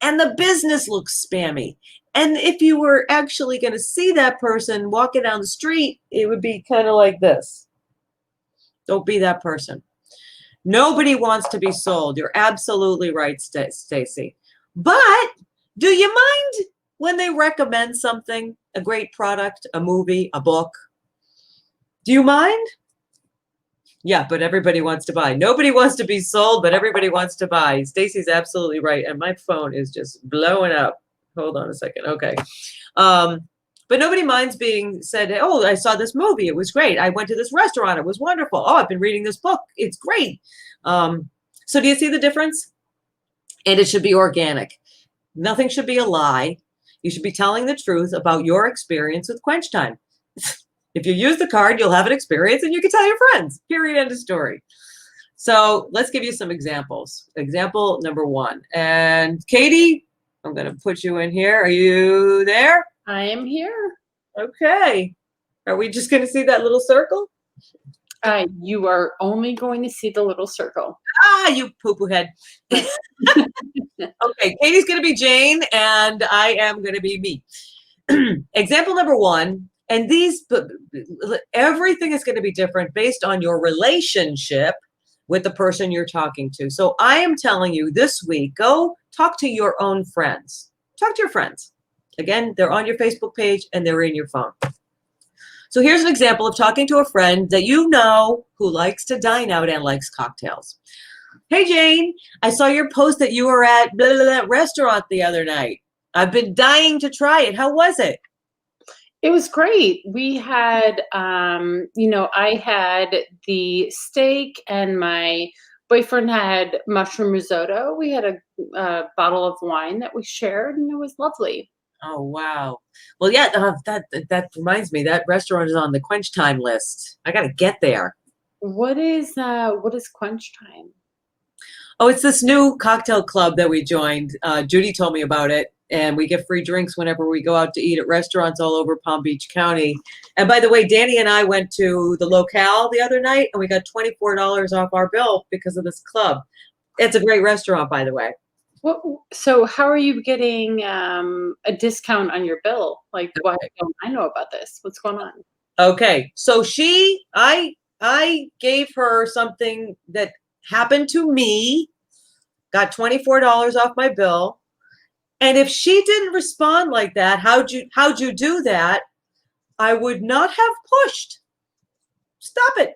and the business looks spammy. And if you were actually going to see that person walking down the street, it would be kind of like this. Don't be that person. Nobody wants to be sold. You're absolutely right, Stacy. But do you mind when they recommend something, a great product, a movie, a book? Do you mind? Yeah, but everybody wants to buy. Nobody wants to be sold, but everybody wants to buy. Stacy's absolutely right. And my phone is just blowing up. Hold on a second. Okay. But nobody minds being said, oh, I saw this movie. It was great. I went to this restaurant. It was wonderful. Oh, I've been reading this book. It's great. So do you see the difference? And it should be organic. Nothing should be a lie. You should be telling the truth about your experience with QuenchTime. If you use the card, you'll have an experience and you can tell your friends. Period. End of story. So let's give you some examples. Example number 1. And Katie, I'm going to put you in here. Are you there? I am here. Okay. Are we just going to see that little circle? You are only going to see the little circle. Ah, you poo-poo head. Okay, Katie's going to be Jane, and I am going to be me. Example number 1, and everything is going to be different based on your relationship with the person you're talking to. So I am telling you this week, go talk to your own friends. Talk to your friends. Again, they're on your Facebook page and they're in your phone. So here's an example of talking to a friend that you know who likes to dine out and likes cocktails. Hey, Jane, I saw your post that you were at blah, blah, blah restaurant the other night. I've been dying to try it. How was it? It was great. We had, I had the steak and my boyfriend had mushroom risotto. We had a bottle of wine that we shared, and it was lovely. Oh, wow. Well, yeah, that reminds me, that restaurant is on the QuenchTime list. I got to get there. What is Quench Time? Oh, it's this new cocktail club that we joined. Judy told me about it, and we get free drinks whenever we go out to eat at restaurants all over Palm Beach County. And by the way, Danny and I went to the locale the other night, and we got $24 off our bill because of this club. It's a great restaurant, by the way. So how are you getting a discount on your bill? Like, why don't I know about this? What's going on? Okay, so I gave her something that happened to me, got $24 off my bill. And if she didn't respond like that, how'd you do that? I would not have pushed. Stop it.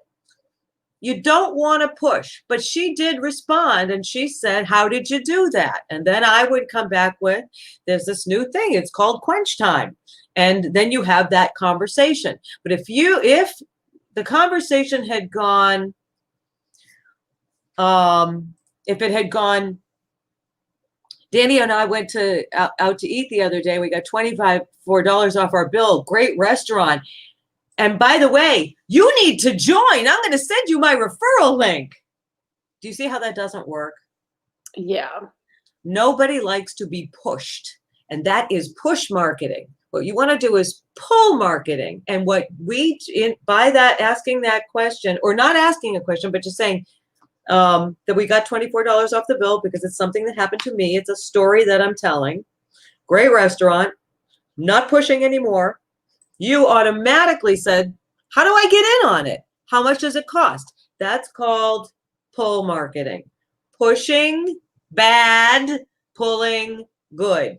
You don't want to push. But she did respond and she said, how did you do that? And then I would come back with, there's this new thing. It's called QuenchTime. And then you have that conversation. But if the conversation had gone, if it had gone, Danny and I went out to eat the other day. We got $25 off our bill. Great restaurant. And by the way, you need to join. I'm going to send you my referral link. Do you see how that doesn't work? Yeah. Nobody likes to be pushed. And that is push marketing. What you want to do is pull marketing. And what by that, asking that question, or not asking a question, but just saying, that we got $24 off the bill because it's something that happened to me. It's a story that I'm telling. Great restaurant, not pushing anymore. You automatically said, how do I get in on it? How much does it cost? That's called pull marketing. Pushing, bad, pulling, good.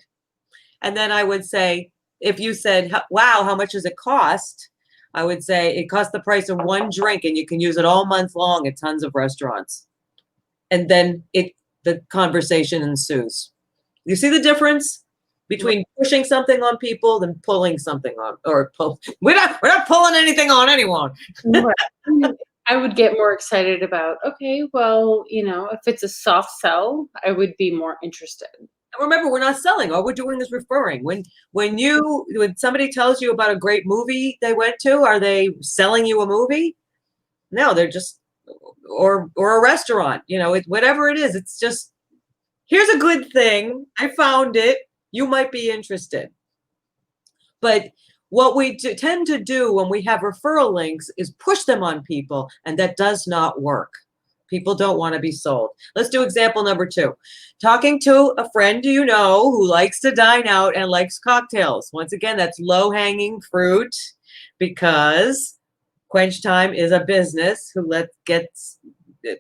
And then I would say, if you said, wow, how much does it cost? I would say it costs the price of one drink and you can use it all month long at tons of restaurants. And then the conversation ensues. You see the difference between pushing something on people than pulling something on, we're not pulling anything on anyone. Right. I mean, I would get more excited about, okay, well, if it's a soft sell, I would be more interested. Remember, we're not selling. All we're doing is referring. When somebody tells you about a great movie they went to, are they selling you a movie? No, they're just, or a restaurant, whatever it is. It's just, here's a good thing. I found it. You might be interested. But what we tend to do when we have referral links is push them on people, and that does not work. People don't want to be sold. Let's do example number 2. Talking to a friend you know who likes to dine out and likes cocktails. Once again, that's low-hanging fruit because QuenchTime is a business who gets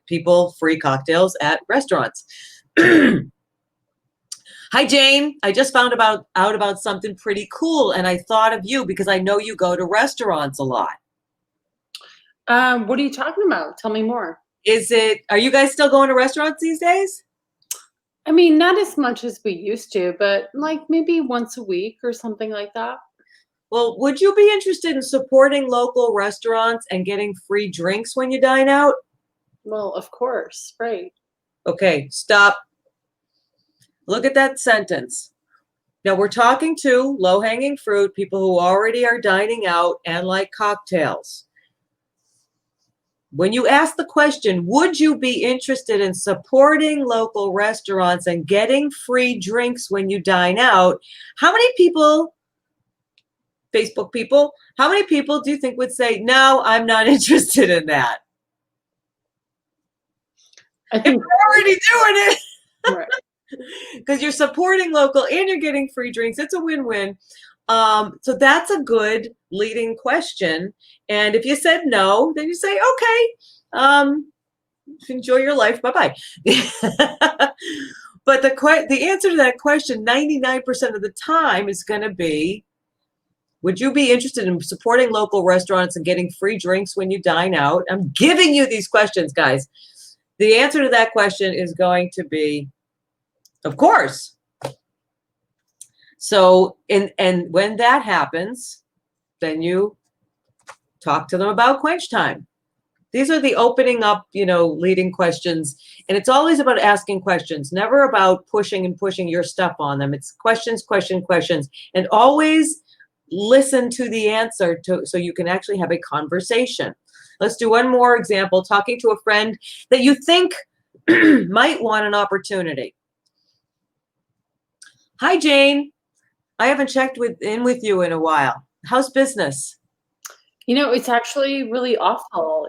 people free cocktails at restaurants. Hi, Jane. I just found out about something pretty cool, and I thought of you because I know you go to restaurants a lot. What are you talking about? Tell me more. Are you guys still going to restaurants these days? I mean, not as much as we used to, but like maybe once a week or something like that. Well, would you be interested in supporting local restaurants and getting free drinks when you dine out? Well, of course, right. Okay, stop. Look at that sentence. Now we're talking to low-hanging fruit, people who already are dining out and like cocktails. When you ask the question, would you be interested in supporting local restaurants and getting free drinks when you dine out? How many people, Facebook people, how many people do you think would say, no, I'm not interested in that? I think we're already doing it. Right. Because you're supporting local and you're getting free drinks. It's a win-win. So that's a good leading question. And if you said no, then you say, okay, enjoy your life. Bye-bye. But the answer to that question, 99% of the time, is going to be, would you be interested in supporting local restaurants and getting free drinks when you dine out? I'm giving you these questions, guys. The answer to that question is going to be, of course. So, and when that happens, then you talk to them about QuenchTime. These are the opening up, leading questions. And it's always about asking questions, never about pushing your stuff on them. It's questions, questions, and always listen to the answer so you can actually have a conversation. Let's do one more example, talking to a friend that you think might want an opportunity. Hi, Jane. I haven't checked in with you in a while. How's business? It's actually really awful.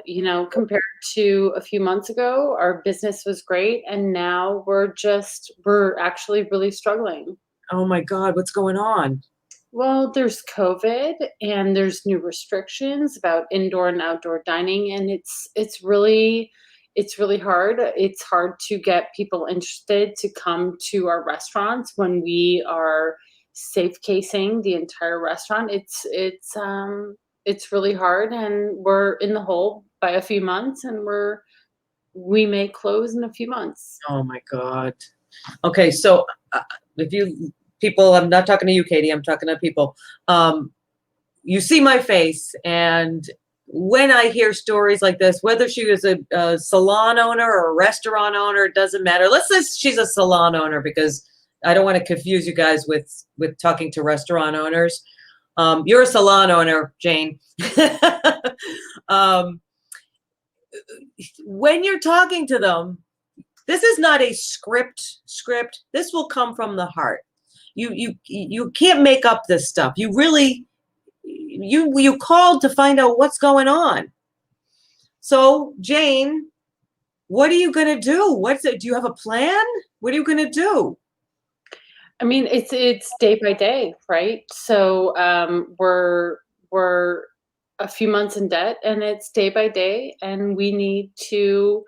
Compared to a few months ago, our business was great, and now we're actually really struggling. Oh my God, what's going on? Well, there's COVID and there's new restrictions about indoor and outdoor dining, and it's really hard. It's hard to get people interested to come to our restaurants when we are safe casing the entire restaurant. It's really hard, and we're in the hole by a few months, and we may close in a few months. Oh my God. Okay, so people, I'm not talking to you, Katie, I'm talking to people. You see my face, and when I hear stories like this, whether she was a salon owner or a restaurant owner, it doesn't matter. Let's say she's a salon owner, because I don't want to confuse you guys with talking to restaurant owners. You're a salon owner, Jane. When you're talking to them, this is not a script. This will come from the heart. You can't make up this stuff. You really, you called to find out what's going on. So, Jane, what are you going to do? Do you have a plan? What are you going to do? I mean, it's day by day, right? So we're a few months in debt, and it's day by day, and we need to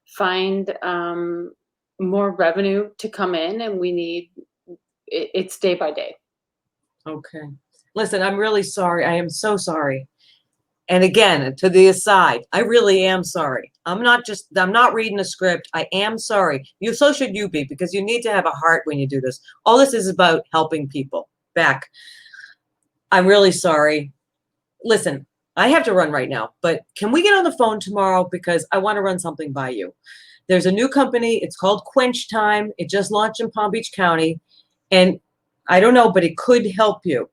find more revenue to come in, and it's day by day. Okay. Listen, I'm really sorry. I am so sorry. And again, to the aside, I really am sorry. I'm not reading a script. I am sorry. So should you be, because you need to have a heart when you do this. All this is about helping people back. I'm really sorry. Listen, I have to run right now, but can we get on the phone tomorrow? Because I want to run something by you. There's a new company. It's called QuenchTime. It just launched in Palm Beach County. And I don't know, but it could help you.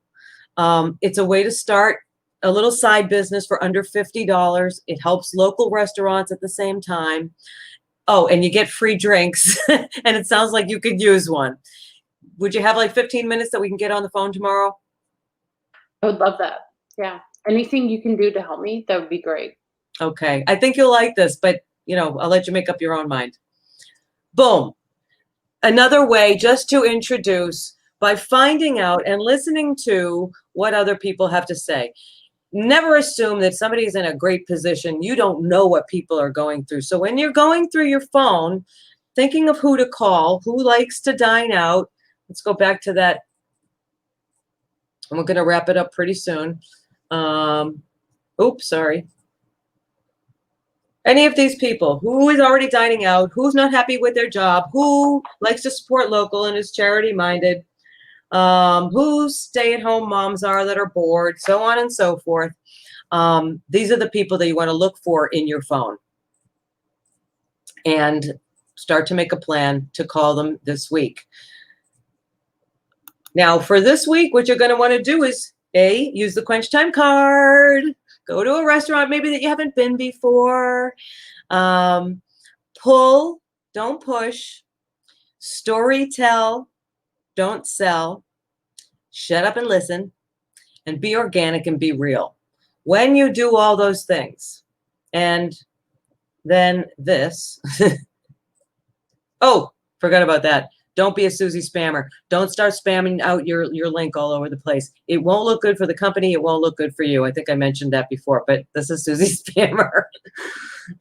It's a way to start a little side business for under $50. It helps local restaurants at the same time. Oh, and you get free drinks. And it sounds like you could use one. Would you have like 15 minutes that we can get on the phone tomorrow? I would love that. Yeah. Anything you can do to help me, that would be great. Okay. I think you'll like this, but I'll let you make up your own mind. Boom. Another way just to introduce by finding out and listening to what other people have to say. Never assume that somebody's in a great position. You don't know what people are going through. So when you're going through your phone, thinking of who to call, who likes to dine out, let's go back to that. And we're going to wrap it up pretty soon. Oops, sorry. Any of these people, who is already dining out, who's not happy with their job, who likes to support local and is charity minded, who stay-at-home moms are that are bored, so on and so forth. These are the people that you want to look for in your phone. And start to make a plan to call them this week. Now, for this week, what you're going to want to do is, A, use the QuenchTime card. Go to a restaurant maybe that you haven't been before. Pull, don't push. Story tell, don't sell. Shut up and listen. And be organic and be real. When you do all those things, and then this. Oh, forgot about that. Don't be a Susie spammer. Don't start spamming out your link all over the place. It won't look good for the company. It won't look good for you. I think I mentioned that before, but this is Susie spammer.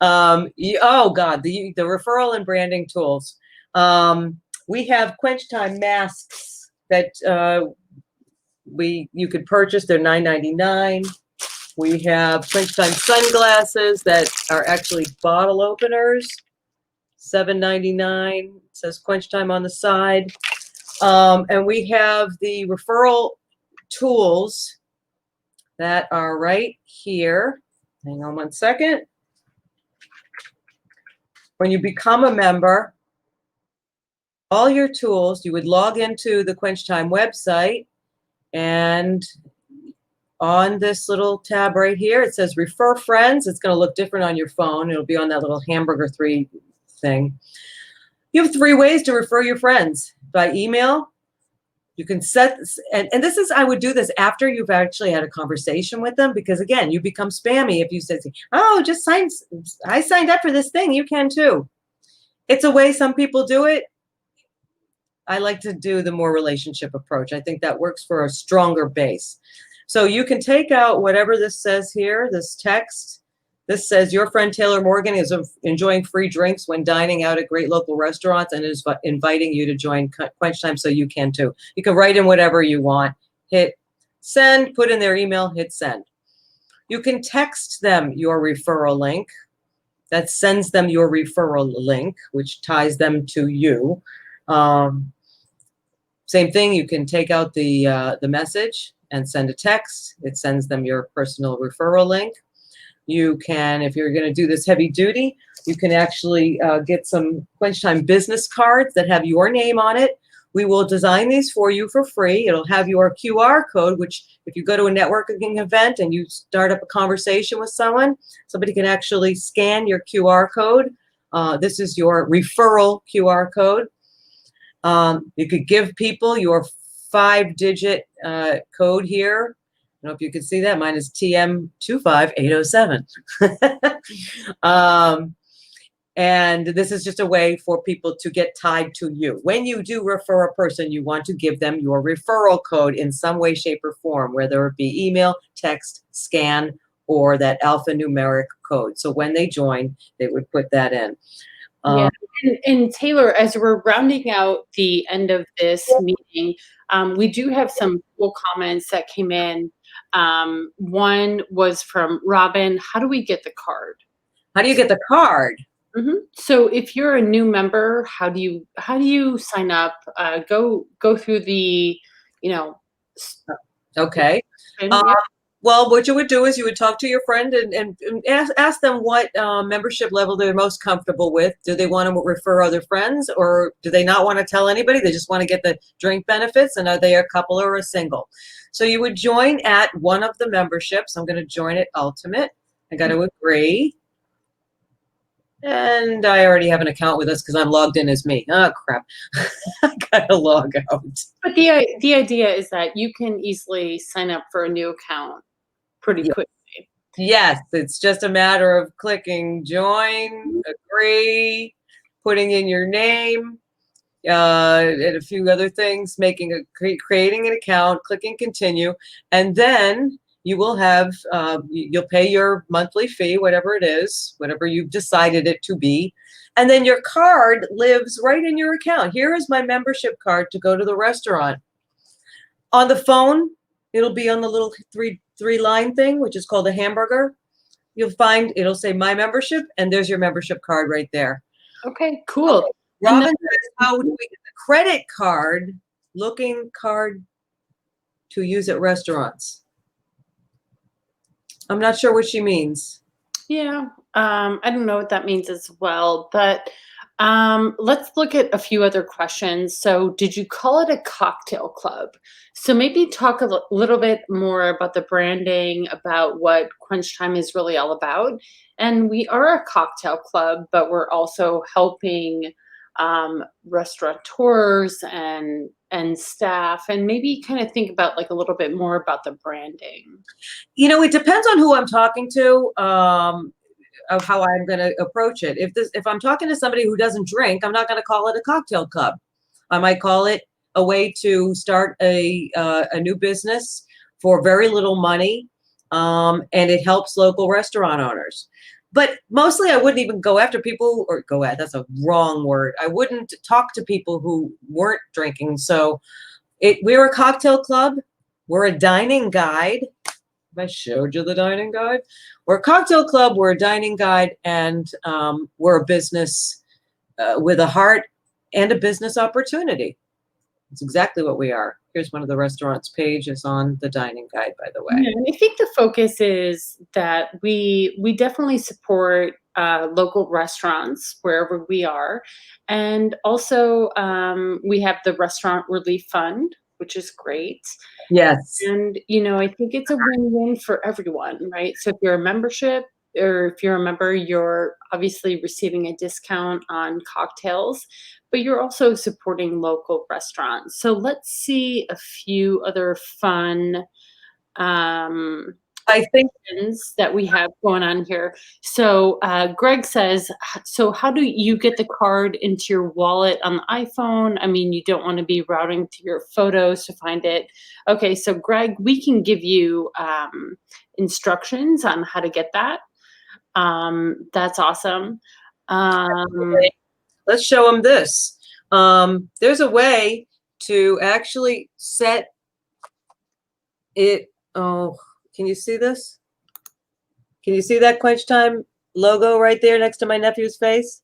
Oh God, the referral and branding tools. We have QuenchTime masks that you could purchase. They're $9.99. We have QuenchTime sunglasses that are actually bottle openers. $7.99. It says QuenchTime on the side. And we have the referral tools that are right here. Hang on one second. When you become a member, all your tools, you would log into the QuenchTime website, and on this little tab right here, it says refer friends. It's going to look different on your phone. It'll be on that little hamburger 3 thing. You have 3 ways to refer your friends: by email. You can set, and this is, I would do this after you've actually had a conversation with them, because again, you become spammy if you say, oh, I signed up for this thing. You can too. It's a way some people do it. I like to do the more relationship approach. I think that works for a stronger base. So you can take out whatever this says here, this text. This says your friend Taylor Morgan is enjoying free drinks when dining out at great local restaurants and is inviting you to join QuenchTime, so you can too. You can write in whatever you want, hit send, put in their email, hit send. You can text them your referral link. That sends them your referral link, which ties them to you. Same thing, you can take out the message and send a text. It sends them your personal referral link. You can, if you're going to do this heavy duty, you can actually get some QuenchTime business cards that have your name on it. We will design these for you for free. It'll have your QR code, which if you go to a networking event and you start up a conversation with someone, somebody can actually scan your QR code. This is your referral QR code. You could give people your 5-digit code here. I don't know if you can see that. Mine is TM25807. And this is just a way for people to get tied to you. When you do refer a person, you want to give them your referral code in some way, shape, or form, whether it be email, text, scan, or that alphanumeric code. So when they join, they would put that in. Yeah. And Taylor, as we're rounding out the end of this meeting, we do have some cool comments that came in. One was from Robin. How do we get the card? How do you get the card? So if you're a new member, how do you sign up? Go through the, Okay. Well, what you would do is you would talk to your friend and ask them what membership level they're most comfortable with. Do they want to refer other friends, or do they not want to tell anybody? They just want to get the drink benefits, and are they a couple or a single? So you would join at one of the memberships. I'm going to join at Ultimate. I got to agree. And I already have an account with us because I'm logged in as me. Oh, crap. I got to log out. But the idea is that you can easily sign up for a new account pretty quickly. Yes, it's just a matter of clicking join, agree, putting in your name, and a few other things, creating an account, clicking continue, and then you will have, you'll pay your monthly fee, whatever it is, whatever you've decided it to be. And then your card lives right in your account. Here is my membership card to go to the restaurant. On the phone, it'll be on the little three-line thing, which is called a hamburger. You'll find, it'll say my membership, and there's your membership card right there. Okay, cool. Okay. Robin says, how do we get the credit card, looking card to use at restaurants? I'm not sure what she means. Yeah, I don't know what that means as well, but let's look at a few other questions. So did you call it a cocktail club? So maybe talk a little bit more about the branding, about what QuenchTime is really all about. And we are a cocktail club, but we're also helping restaurateurs and staff, and maybe kind of think about like a little bit more about the branding. It depends on who I'm talking to, of how I'm going to approach it. If I'm talking to somebody who doesn't drink, I'm not going to call it a cocktail club. I might call it a way to start a new business for very little money, and it helps local restaurant owners. But mostly I wouldn't even go after people, or go at, that's a wrong word. I wouldn't talk to people who weren't drinking. So we're a cocktail club. We're a dining guide. I showed you the dining guide. We're a cocktail club, we're a dining guide, and we're a business with a heart and a business opportunity. It's exactly what we are. Here's one of the restaurants page is on the dining guide, by the way. Yeah, and I think the focus is that we definitely support local restaurants wherever we are, and also we have the restaurant relief fund, which is great. Yes. And I think it's a win-win for everyone, right? So if you're a membership or if you're a member, you're obviously receiving a discount on cocktails, but you're also supporting local restaurants. So let's see a few other fun I think questions that we have going on here. So Greg says, so how do you get the card into your wallet on the iPhone? I mean, you don't want to be routing to your photos to find it. Okay, so Greg, we can give you instructions on how to get that. That's awesome. let's show them this. There's a way to actually set it. Oh, can you see this? Can you see that QuenchTime logo right there next to my nephew's face?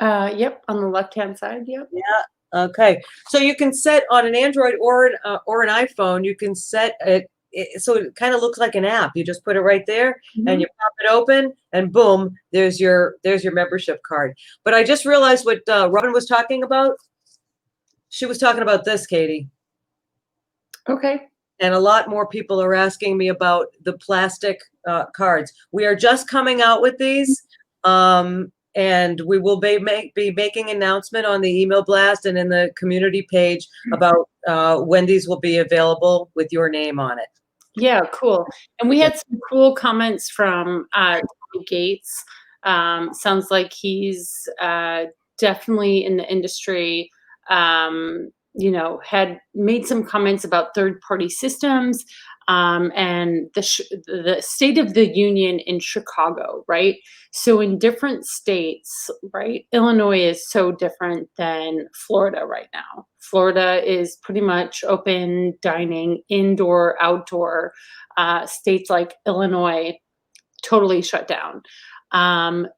Yep, on the left-hand side, yep. Yeah. Okay. So you can set on an Android or an iPhone, you can set it so it kind of looks like an app. You just put it right there and you pop it open and boom, there's your membership card. But I just realized what Robin was talking about. She was talking about this, Katie. Okay. And a lot more people are asking me about the plastic cards. We are just coming out with these. And we will be making an announcement on the email blast and in the community page about when these will be available with your name on it. Yeah, cool. And we had some cool comments from Tommy Gates. Sounds like he's definitely in the industry, had made some comments about third-party systems and the State of the Union in Chicago, right? So in different states, right? Illinois is so different than Florida right now. Florida is pretty much open dining, indoor, outdoor. States like Illinois totally shut down.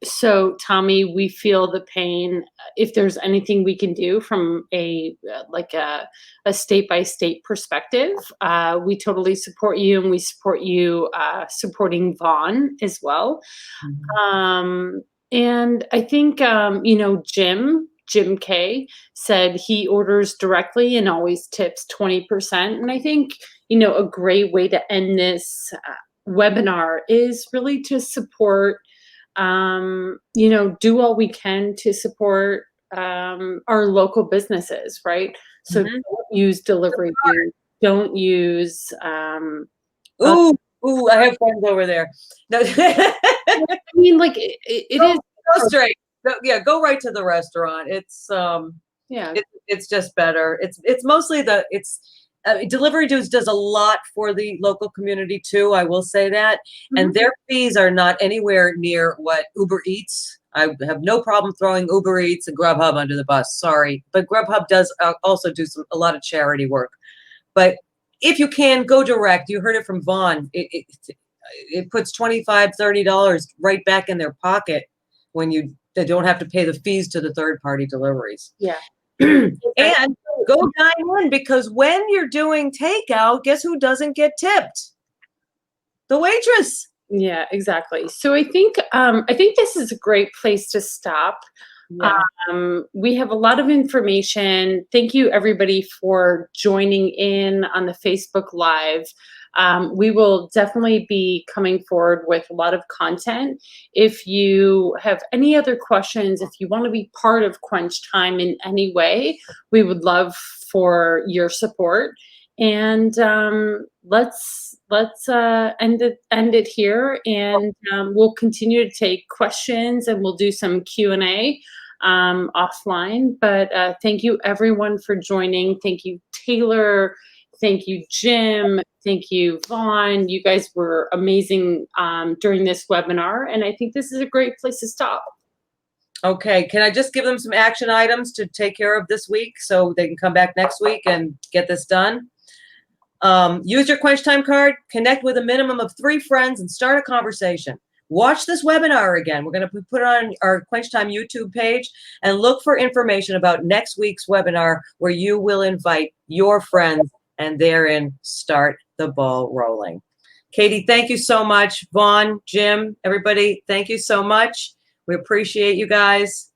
So Tommy, we feel the pain. If there's anything we can do from a state by state perspective, we totally support you, and we support you supporting Vaughn as well. And I think Jim K said he orders directly and always tips 20%. And I think a great way to end this webinar is really to support. Do all we can to support our local businesses, right? So don't use delivery. Don't use. Ooh, I have friends over there. No. I mean, like it is go straight. Go right to the restaurant. It's it's just better. It's mostly Delivery Dudes does a lot for the local community too. I will say that, and their fees are not anywhere near what Uber Eats. I have no problem throwing Uber Eats and Grubhub under the bus. Sorry, but Grubhub does also do a lot of charity work. But if you can go direct, you heard it from Vaughn. It puts $25, $30 right back in their pocket when they don't have to pay the fees to the third-party deliveries. Yeah. And go dine in, because when you're doing takeout, guess who doesn't get tipped? The waitress. Yeah, exactly. So I think this is a great place to stop. Yeah. We have a lot of information. Thank you everybody for joining in on the Facebook Live. We will definitely be coming forward with a lot of content. If you have any other questions, if you want to be part of QuenchTime in any way, we would love for your support. And let's end it here, and we'll continue to take questions, and we'll do some Q&A offline. But thank you everyone for joining. Thank you, Taylor. Thank you, Jim. Thank you, Vaughn. You guys were amazing during this webinar, and I think this is a great place to stop. Okay, can I just give them some action items to take care of this week so they can come back next week and get this done? Use your QuenchTime card, connect with a minimum of 3 friends, and start a conversation. watch this webinar again. We're going to put it on our QuenchTime YouTube page and look for information about next week's webinar where you will invite your friends and therein start the ball rolling. Katie, thank you so much. Vaughn, Jim, everybody, thank you so much. We appreciate you guys.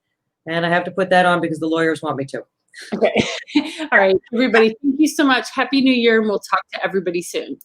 And I have to put that on because the lawyers want me to. Okay. All right, everybody, thank you so much. Happy New Year, and we'll talk to everybody soon.